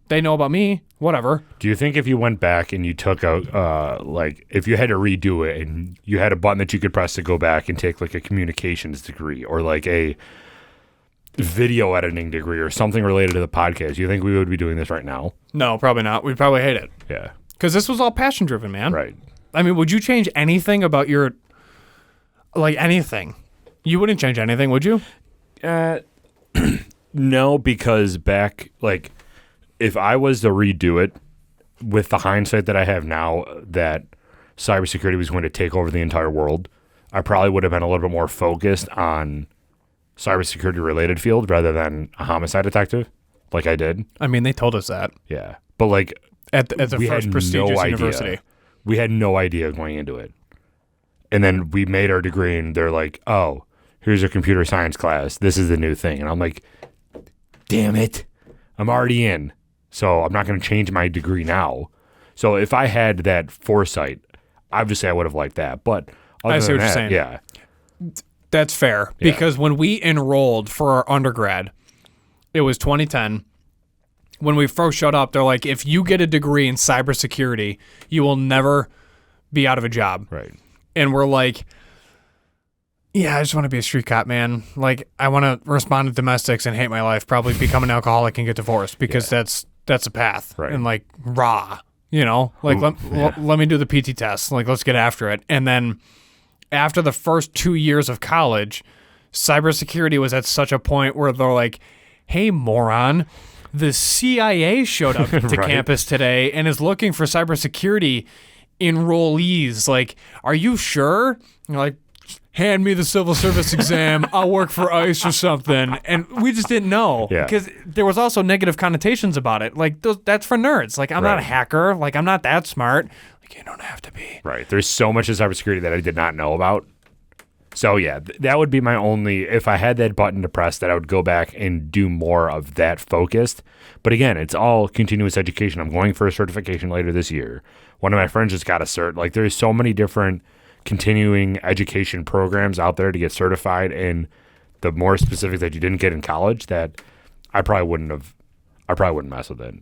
they know about me. Whatever. Do you think if you went back and you took out, like, if you had to redo it and you had a button that you could press to go back and take, like, a communications degree or, like, a video editing degree or something related to the podcast, do you think we would be doing this right now? No, probably not. We'd probably hate it. Yeah. Because this was all passion driven, man. Right. I mean, would you change anything about your, like anything? You wouldn't change anything, would you? No, because back, like, if I was to redo it with the hindsight that I have now that cybersecurity was going to take over the entire world, I probably would have been a little bit more focused on cybersecurity related field rather than a homicide detective like I did. I mean, they told us that. Yeah. But like At the we first had prestigious no university. idea. We had no idea going into it. And then we made our degree and they're like, oh, here's your computer science class. This is the new thing. And I'm like, damn it. I'm already in. So I'm not going to change my degree now. So if I had that foresight, obviously I would have liked that. But other I see than what you're that, saying. yeah. That's fair. Yeah. Because when we enrolled for our undergrad, it was 2010. When we first showed up, they're like, if you get a degree in cybersecurity, you will never be out of a job. Right. And we're like, yeah, I just want to be a street cop, man. Like, I want to respond to domestics and hate my life, probably become an alcoholic and get divorced because that's a path. Right. And like, raw, you know, like let me do the PT test. Like, let's get after it. And then after the first 2 years of college, cybersecurity was at such a point where they're like, hey, moron, the CIA showed up to Right. campus today and is looking for cybersecurity enrollees. Like, are you sure? And you're like, hand me the civil service exam. I'll work for ICE or something. And we just didn't know. Yeah. Because there was also negative connotations about it. Like, that's for nerds. Like, I'm not a Right. hacker. Like, I'm not that smart. Like, you don't have to be. Right. There's so much of cybersecurity that I did not know about. So yeah, that would be my only, if I had that button to press, that I would go back and do more of that focused. But again, it's all continuous education. I'm going for a certification later this year. One of my friends just got a cert. Like, there's so many different continuing education programs out there to get certified in the more specific that you didn't get in college that I probably wouldn't mess with it.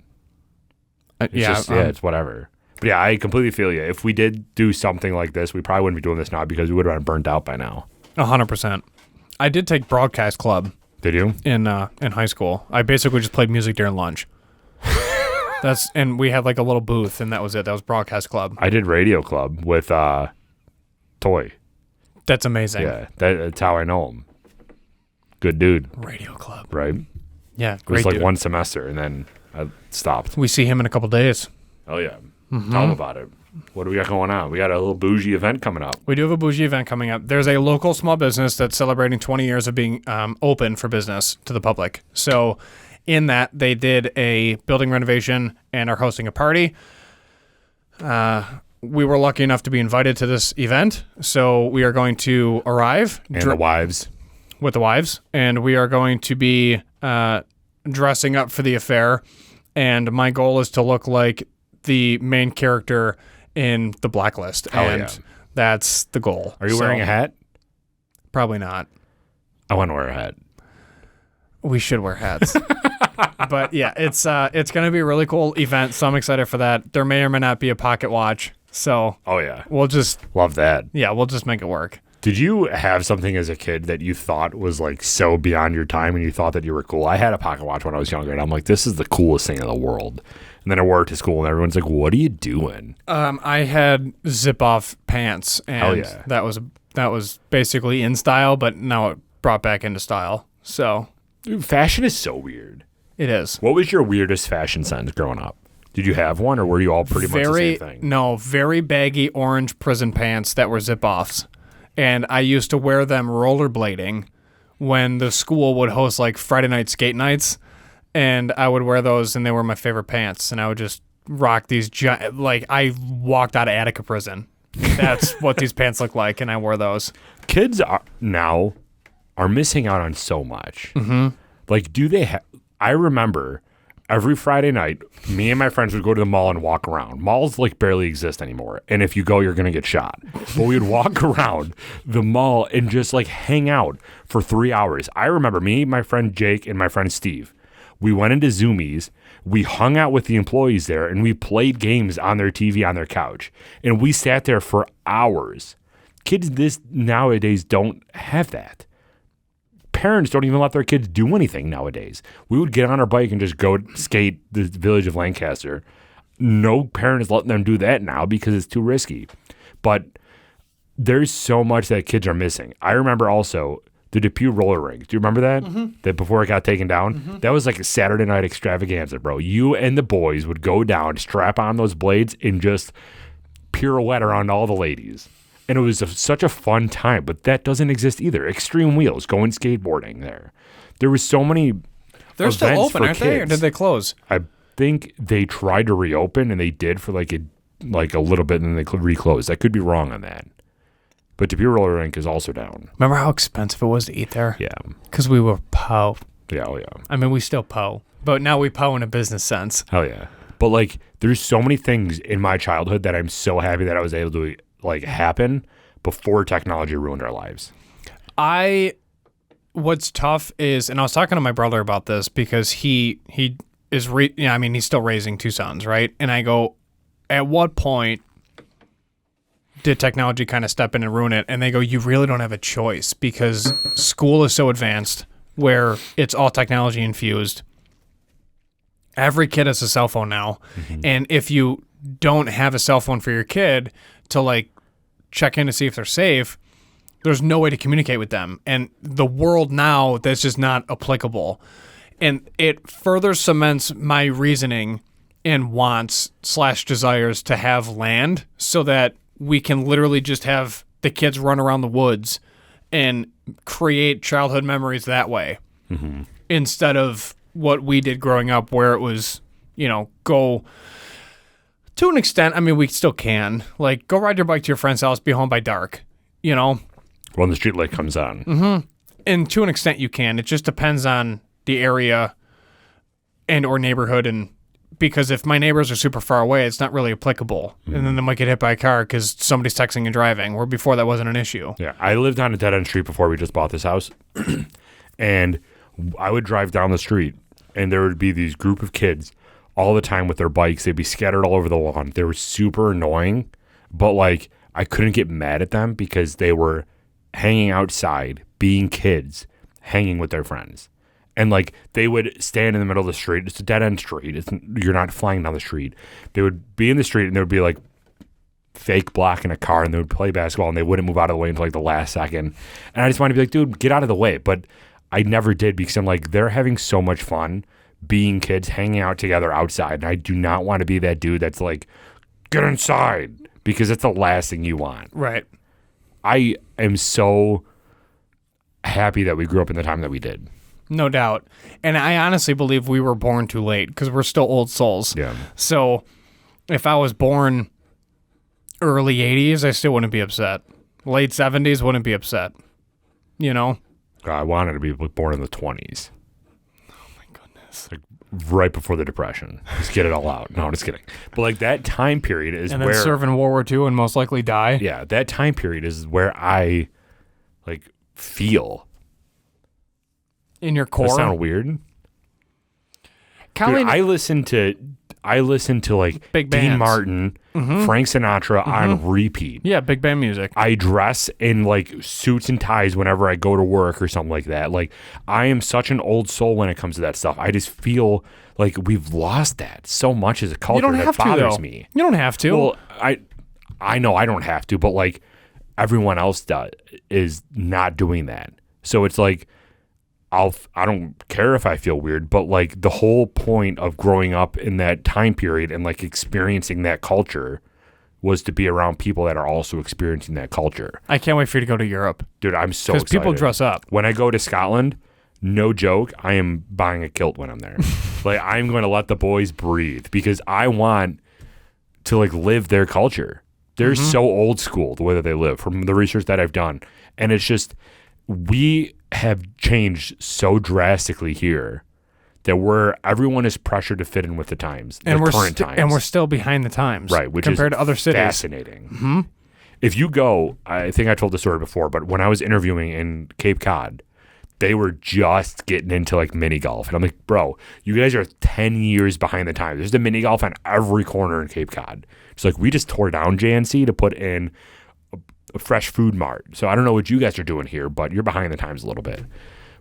It's whatever. But yeah, I completely feel you. If we did do something like this, we probably wouldn't be doing this now because we would have been burnt out by now. 100%. I did take broadcast club Did you? in high school. I basically just played music during lunch. And we had like a little booth, and that was it. That was broadcast club. I did radio club with Toy. That's amazing. Yeah, that's how I know him. Good dude, Radio club. right? Yeah, It was great like dude. one semester, and then I stopped. We see him in a couple days. Oh yeah, tell him about it. What do we got going on? We got a little bougie event coming up. We do have a bougie event coming up. There's a local small business that's celebrating 20 years of being open for business to the public. So in that, they did a building renovation and are hosting a party. We were lucky enough to be invited to this event. So we are going to arrive And the wives. with the wives, and we are going to be dressing up for the affair. And my goal is to look like the main character in The Blacklist. Hell and yeah. that's the goal. Are you wearing a hat? Probably not. I want to wear a hat. We should wear hats. But yeah, it's going to be a really cool event, so I'm excited for that. There may or may not be a pocket watch, so Oh yeah, we'll just love that. we'll just make it work. Did you have something as a kid that you thought was like so beyond your time and you thought that you were cool? I had a pocket watch when I was younger and I'm like, this is the coolest thing in the world. And then I wore it to school and everyone's like, what are you doing? I had zip off pants, and Hell yeah. that was basically in style, but now it brought back into style. So Dude, fashion is so weird. it is. What was your weirdest fashion sense growing up? Did you have one or were you all pretty much the same thing? No, very baggy orange prison pants that were zip offs. And I used to wear them rollerblading when the school would host like Friday night skate nights. And I would wear those, and they were my favorite pants. And I would just rock these like I walked out of Attica prison. That's what these pants look like, and I wore those. Kids now are missing out on so much. Mm-hmm. Like, do they I remember every Friday night, me and my friends would go to the mall and walk around. Malls like barely exist anymore. And if you go, you're going to get shot. But we would walk around the mall and just like hang out for 3 hours. I remember me, my friend Jake, and my friend Steve. We went into Zoomies. We hung out with the employees there and we played games on their TV on their couch. And we sat there for hours. Kids nowadays don't have that. Parents don't even let their kids do anything nowadays. We would get on our bike and just go skate the village of Lancaster. no parent is letting them do that now because it's too risky. But there's so much that kids are missing. I remember also the Depew roller rink. Do you remember that? That before it got taken down? That was like a Saturday night extravaganza, bro. You and the boys would go down, strap on those blades, and just pirouette around all the ladies. And it was such a fun time, but that doesn't exist either. Extreme Wheels, going skateboarding there. There was so many They're still events open, for aren't they? Or kids. did they close? I think they tried to reopen, and they did for like a little bit, and then they reclosed. I could be wrong on that. But Depew roller rink is also down. Remember how expensive it was to eat there? Yeah. Because we were po. Yeah, oh yeah. I mean, we still po. But now we po in a business sense. Hell yeah. But like, there's so many things in my childhood that I'm so happy that I was able to like happen before technology ruined our lives. What's tough is, and I was talking to my brother about this because he is, he's still raising two sons, right? And I go, at what point did technology kind of step in and ruin it? And they go, you really don't have a choice because school is so advanced where it's all technology infused. Every kid has a cell phone now. And if you don't have a cell phone for your kid to like check in to see if they're safe, there's no way to communicate with them. And the world now, that's just not applicable. And it further cements my reasoning and wants / desires to have land so that we can literally just have the kids run around the woods and create childhood memories that way instead of what we did growing up where it was, go to an extent. I mean, we still can like go ride your bike to your friend's house, be home by dark, When the street light comes on. And to an extent you can. It just depends on the area and or neighborhood, and because if my neighbors are super far away, it's not really applicable. And then they might get hit by a car because somebody's texting and driving, where before that wasn't an issue. Yeah, I lived on a dead-end street before we just bought this house. And I would drive down the street, and there would be these group of kids all the time with their bikes. They'd be scattered all over the lawn. They were super annoying, but like I couldn't get mad at them because they were hanging outside, being kids, hanging with their friends. And like they would stand in the middle of the street. It's a dead end street. You're not flying down the street. They would be in the street and there would be like fake blocking a car, and they would play basketball and they wouldn't move out of the way until like the last second. And I just wanted to be like, dude, get out of the way. But I never did because I'm like, they're having so much fun being kids, hanging out together outside. And I do not want to be that dude that's like, get inside, because it's the last thing you want. Right. I am so happy that we grew up in the time that we did. No doubt. And I honestly believe we were born too late because we're still old souls. Yeah. So if I was born early 80s, I still wouldn't be upset. Late 70s, wouldn't be upset. I wanted to be born in the 20s. Oh, my goodness. Like right before the Depression. Just get it all out. No, I'm just kidding. But like that time period is and where... then serve in World War II and most likely die. Yeah, that time period is where I like feel... In your core. Does that sound weird? Dude, I listen to like Big Dean bands. Martin, Frank Sinatra on repeat. Yeah, big band music. I dress in like suits and ties whenever I go to work or something like that. Like I am such an old soul when it comes to that stuff. I just feel like we've lost that so much as a culture. You don't have that bothers to, though. me. You don't have to. Well, I know I don't have to, but like everyone else is not doing that. So it's like I don't care if I feel weird, but like the whole point of growing up in that time period and like experiencing that culture was to be around people that are also experiencing that culture. I can't wait for you to go to Europe. Dude, I'm so excited. Because people dress up. When I go to Scotland, no joke, I am buying a kilt when I'm there. Like I'm going to let the boys breathe because I want to like live their culture. They're so old school the way that they live from the research that I've done. And it's just, we have changed so drastically here that everyone is pressured to fit in with the times, And the current times. And we're still behind the times. Right, which compared is to other cities. fascinating. If you go, I think I told the story before, but when I was interviewing in Cape Cod, they were just getting into like mini golf. And I'm like, bro, you guys are 10 years behind the times. There's a mini golf on every corner in Cape Cod. It's like, we just tore down JNC to put in a fresh food mart. So I don't know what you guys are doing here, but you're behind the times a little bit.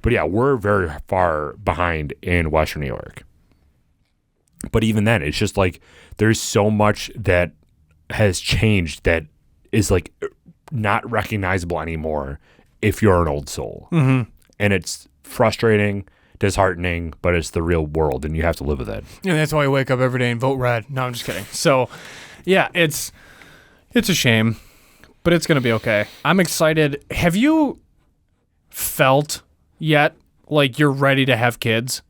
But yeah, we're very far behind in Western New York. But even then, it's just like there's so much that has changed that is like not recognizable anymore if you're an old soul. Mm-hmm. And it's frustrating, disheartening, but it's the real world and you have to live with it. And that's why I wake up every day and vote red. No, I'm just kidding. So, yeah, it's a shame, but it's going to be okay. I'm excited. Have you felt yet like you're ready to have kids?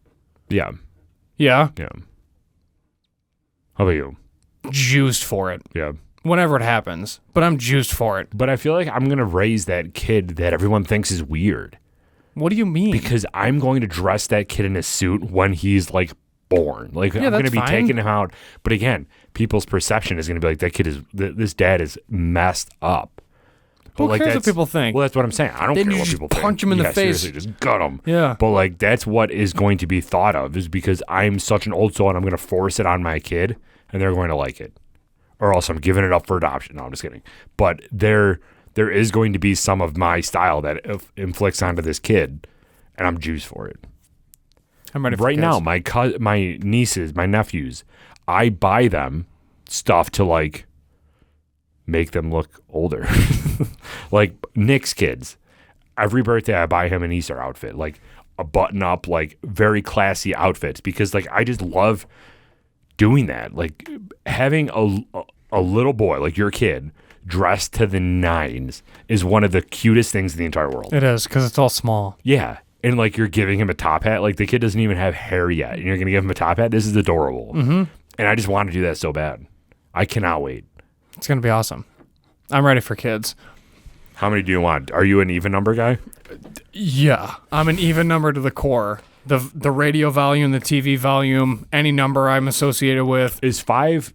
Yeah. Yeah? Yeah. How about you? Juiced for it. Yeah. Whenever it happens, but I'm juiced for it. But I feel like I'm going to raise that kid that everyone thinks is weird. What do you mean? Because I'm going to dress that kid in a suit when he's like born. Like I'm going to be fine. taking him out. But again, people's perception is going to be like that kid is this dad is messed up. But Who like cares what people think? Well, that's what I'm saying. I don't Then care you what just people think. punch him in the face. Seriously, just gut him. Yeah. But like that's what is going to be thought of is because I'm such an old soul and I'm going to force it on my kid and they're going to like it. Or else I'm giving it up for adoption. No, I'm just kidding. But there is going to be some of my style that inflicts onto this kid, and I'm juiced for it. I'm ready for right kids. now. My nieces, my nephews, I buy them stuff to like make them look older. Like Nick's kids, every birthday I buy him an Easter outfit, like a button-up, like very classy outfits, because like I just love doing that, like having a little boy like your kid dressed to the nines is one of the cutest things in the entire world. It is, because it's all small. Yeah. And like you're giving him a top hat, like the kid doesn't even have hair yet and you're gonna give him a top hat. This is adorable. Mm-hmm. And I just want to do that so bad. I cannot wait. It's going to be awesome. I'm ready for kids. How many do you want? Are you an even number guy? Yeah. I'm an even number to the core. The radio volume, the TV volume, any number I'm associated with. Is 5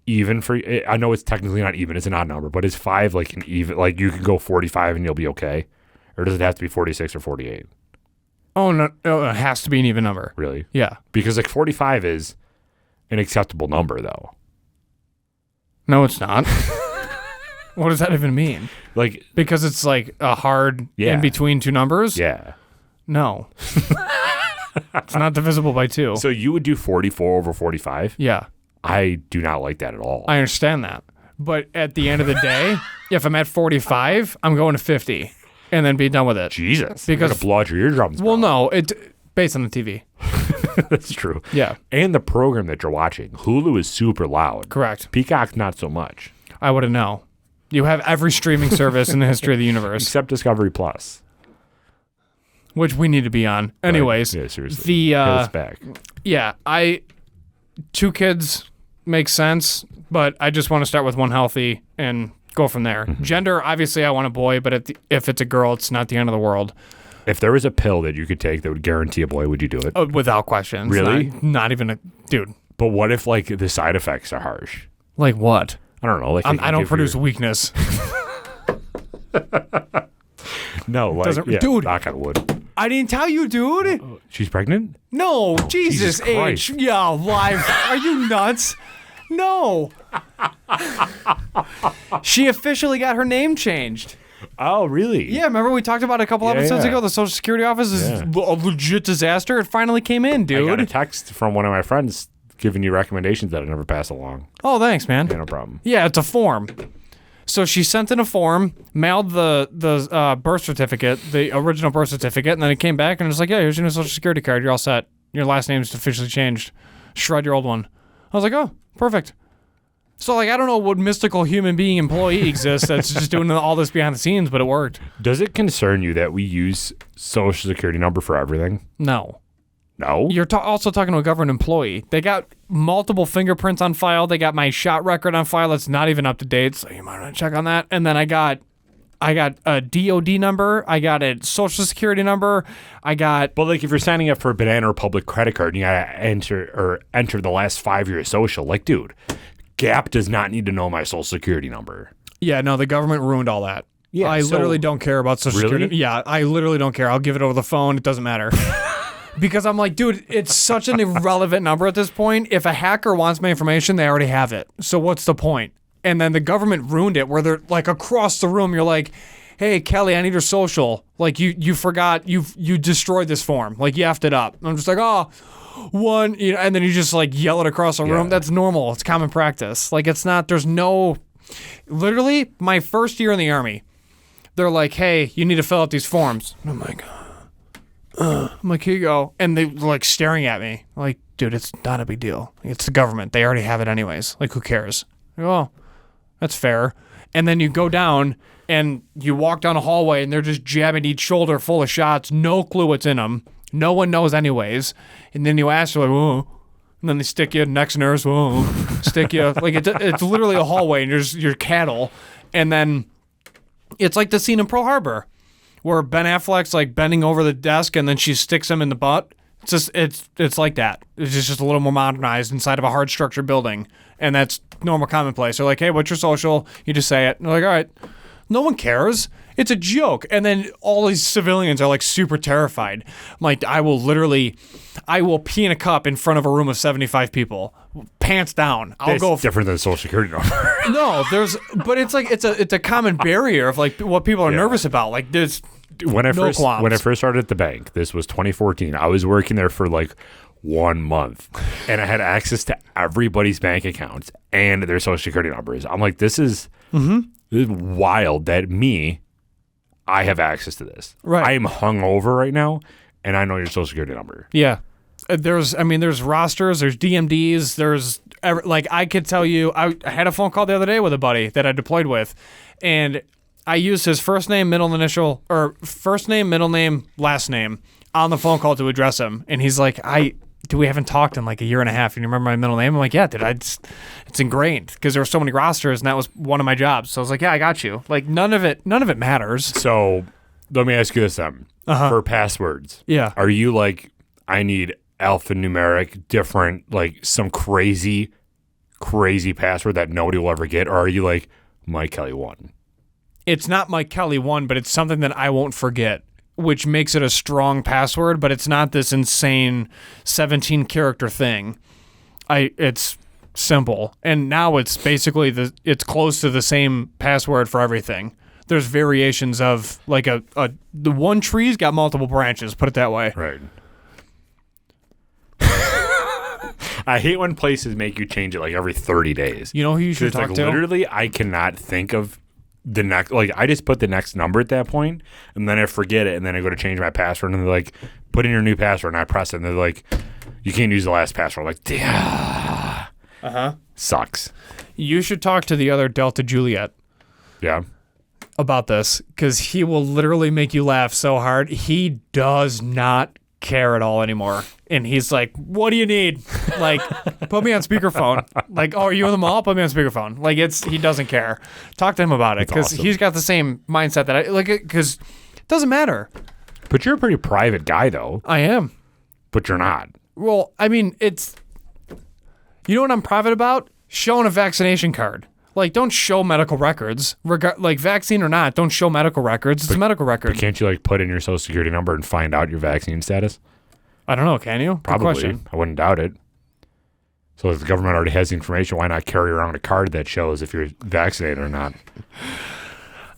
even for you? I know it's technically not even, it's an odd number, but is 5 like an even, like you can go 45 and you'll be okay? Or does it have to be 46 or 48? Oh, no, it has to be an even number. Really? Yeah. Because like 45 is an acceptable number though. No, it's not. What does that even mean? Like, Because it's like a hard in between two numbers? yeah. No. It's not divisible by 2. So you would do 44 over 45? Yeah. I do not like that at all. I understand that. But at the end of the day, if I'm at 45, I'm going to 50 and then be done with it. Jesus. Because- You're going to blow out your eardrums. Well, bro. no, it based on the TV. That's true. Yeah. And the program that you're watching. Hulu is super loud. Correct. Peacock, not so much. I wouldn't know. You have every streaming service in the history of the universe, Except Discovery Plus. which we need to be on. Anyways, Yeah, seriously. the Get us back. yeah, 2 kids makes sense, but I just want to start with one healthy and go from there. Mm-hmm. Gender, obviously, I want a boy, but if it's a girl, it's not the end of the world. If there was a pill that you could take that would guarantee a boy, would you do it? Without question. It's Really? Not even a dude. But what if like the side effects are harsh? Like what? I don't know. Like I don't produce weakness. No, like Doesn't- yeah, dude. knock on wood. I didn't tell you, dude. She's pregnant? No, Jesus Christ. H. Yeah, live. Are you nuts? No. She officially got her name changed. Oh, really? Yeah, remember we talked about it a couple episodes yeah. ago? The Social Security office is Yeah. a legit disaster. It finally came in, I got a dude. text from one of my friends giving you recommendations that I never pass along. Oh, thanks, man. Yeah, no problem. Yeah, it's a form. So she sent in a form, mailed the birth certificate, the original birth certificate, and then it came back and it was like, yeah, here's your new Social Security card. You're all set. Your last name's officially changed. Shred your old one. I was like, oh, perfect. So, like, I don't know what mystical human being employee exists that's just doing all this behind the scenes, but it worked. Does it concern you that we use Social Security number for everything? No. No. You're also talking to a government employee. They got multiple fingerprints on file. They got my shot record on file that's not even up to date, so you might want to check on that. And then I got a DOD number. I got a Social Security number. I got... But like if you're signing up for a Banana Republic credit card and you gotta enter the last 5 years social, like dude, Gap does not need to know my Social Security number. Yeah, no, the government ruined all that. Yeah, I so- literally don't care about Social Really? Security. Yeah, I literally don't care. I'll give it over the phone. It doesn't matter. Because I'm like, dude, it's such an irrelevant number at this point. If a hacker wants my information, they already have it. So what's the point? And then the government ruined it where they're like across the room. You're like, hey, Kelly, I need your social. Like you forgot, you destroyed this form. Like you effed it up. I'm just like, oh, one, and then you just like yell it across the room. That's normal. It's common practice. Like it's not, there's no, literally my first year in the Army, they're like, hey, you need to fill out these forms. And I'm like, I'm like, here you go. And they like staring at me like, dude, it's not a big deal. It's the government. They already have it anyways. Like, who cares? Like, oh, that's fair. And then you go down and you walk down a hallway and they're just jabbing each shoulder full of shots. No clue what's in them. No one knows anyways. And then you ask, like, oh. And then they stick you, next nurse, oh, stick you. Like, it's literally a hallway and you're cattle. And then it's like the scene in Pearl Harbor where Ben Affleck's like bending over the desk and then she sticks him in the butt. It's just it's like that. It's just a little more modernized inside of a hard structured building, and that's normal commonplace. They're like, hey, what's your social? You just say it. And they're like, all right. No one cares. It's a joke. And then all these civilians are like super terrified. I'm like, I will pee in a cup in front of a room of 75 people, pants down. It's different than a social security number. No, but it's like it's a common barrier of like what people are nervous about. Like there's when I first started at the bank, this was 2014. I was working there for like 1 month, and I had access to everybody's bank accounts and their social security numbers. I'm like, this is wild that I have access to this. Right. I am hungover right now, and I know your social security number. Yeah. There's rosters, there's DMDs, like I could tell you, I had a phone call the other day with a buddy that I deployed with, and I used his first name, middle name, last name on the phone call to address him. And he's like, we haven't talked in like a year and a half. And you remember my middle name? I'm like, yeah, dude, it's ingrained because there were so many rosters and that was one of my jobs. So I was like, yeah, I got you. Like none of it matters. So let me ask you this then. For passwords. Yeah. Are you like, I need alphanumeric, different, like some crazy password that nobody will ever get? Or are you like Mike Kelly 1? It's not Mike Kelly 1, but it's something that I won't forget, which makes it a strong password, but it's not this insane 17-character thing. It's simple. And now it's basically it's close to the same password for everything. There's variations of like the one tree's got multiple branches, put it that way. Right. I hate when places make you change it like every 30 days. You know who you should talk to? Literally, I cannot think of the next, like I just put the next number at that point, and then I forget it, and then I go to change my password, and they're like, put in your new password, and I press it, and they're like, you can't use the last password. I'm like, damn. Sucks. You should talk to the other Delta Juliet. Yeah. About this, because he will literally make you laugh so hard. He does not care at all anymore. And he's like, what do you need? Like, put me on speakerphone. Like, oh, are you in the mall? Put me on speakerphone. Like, he doesn't care. Talk to him about it, because he's got the same mindset that I like, because it doesn't matter. But you're a pretty private guy, though. I am. But you're not. Well, I mean, you know what I'm private about? Showing a vaccination card. Like, don't show medical records. Like, vaccine or not, don't show medical records. It's a medical record. But can't you, like, put in your social security number and find out your vaccine status? I don't know. Can you? Probably. I wouldn't doubt it. So if the government already has the information, why not carry around a card that shows if you're vaccinated or not?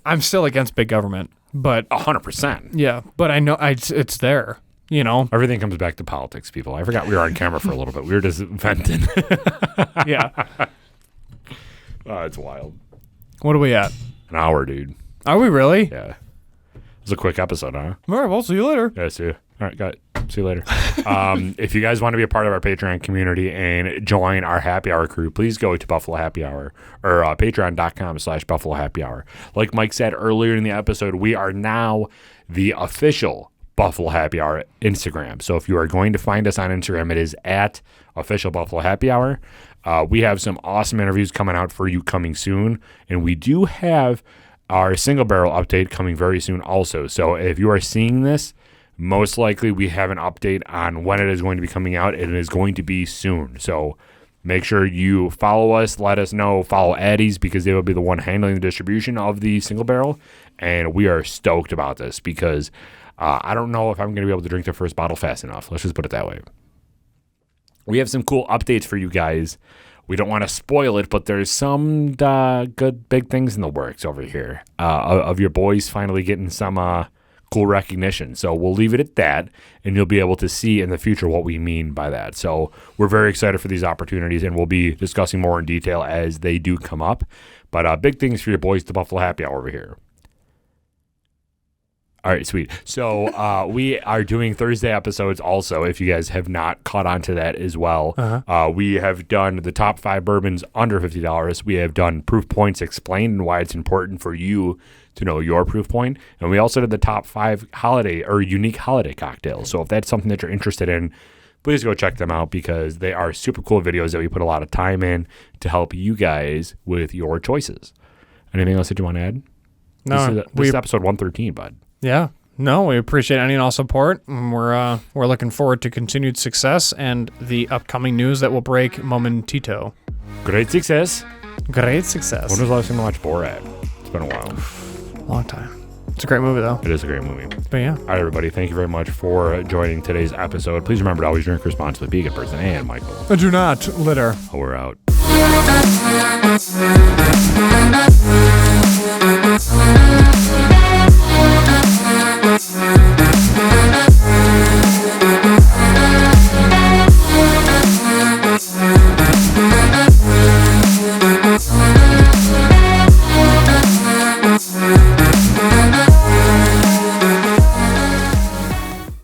I'm still against big government, but 100%. Yeah, but I know it's there. You know, everything comes back to politics, people. I forgot we were on camera for a little bit. We were just venting. Yeah. It's wild. What are we at? An hour, dude. Are we really? Yeah. It was a quick episode, huh? All right, well, see you later. Yeah, see you. All right, got it. See you later. If you guys want to be a part of our Patreon community and join our happy hour crew, please go to Buffalo Happy Hour or patreon.com/Buffalo Happy Hour. Like Mike said earlier in the episode, we are now the official Buffalo Happy Hour Instagram. So if you are going to find us on Instagram, it is at official Buffalo Happy Hour. We have some awesome interviews coming out for you coming soon, and we do have our single barrel update coming very soon also. So if you are seeing this, most likely we have an update on when it is going to be coming out, and it is going to be soon. So make sure you follow us, let us know, follow Addie's, because they will be the one handling the distribution of the single barrel, and we are stoked about this because I don't know if I'm going to be able to drink the first bottle fast enough. Let's just put it that way. We have some cool updates for you guys. We don't want to spoil it, but there's some good big things in the works over here of your boys finally getting some cool recognition. So we'll leave it at that, and you'll be able to see in the future what we mean by that. So we're very excited for these opportunities, and we'll be discussing more in detail as they do come up. But big things for your boys, the Buffalo Happy Hour over here. All right, sweet. So we are doing Thursday episodes also, if you guys have not caught on to that as well. We have done the top 5 bourbons under $50. We have done proof points explained and why it's important for you to know your proof point. And we also did the top 5 holiday or unique holiday cocktails. So if that's something that you're interested in, please go check them out because they are super cool videos that we put a lot of time in to help you guys with your choices. Anything else that you want to add? No, this is episode 113, bud. Yeah. No, we appreciate any and all support. And we're looking forward to continued success and the upcoming news that will break momentito. Great success. Great success. When was the last time you watched Borat? It's been a while. Long time. It's a great movie, though. It is a great movie. But yeah. All right, everybody. Thank you very much for joining today's episode. Please remember to always drink responsibly. Be a good person. And Michael. Do not litter. We're out.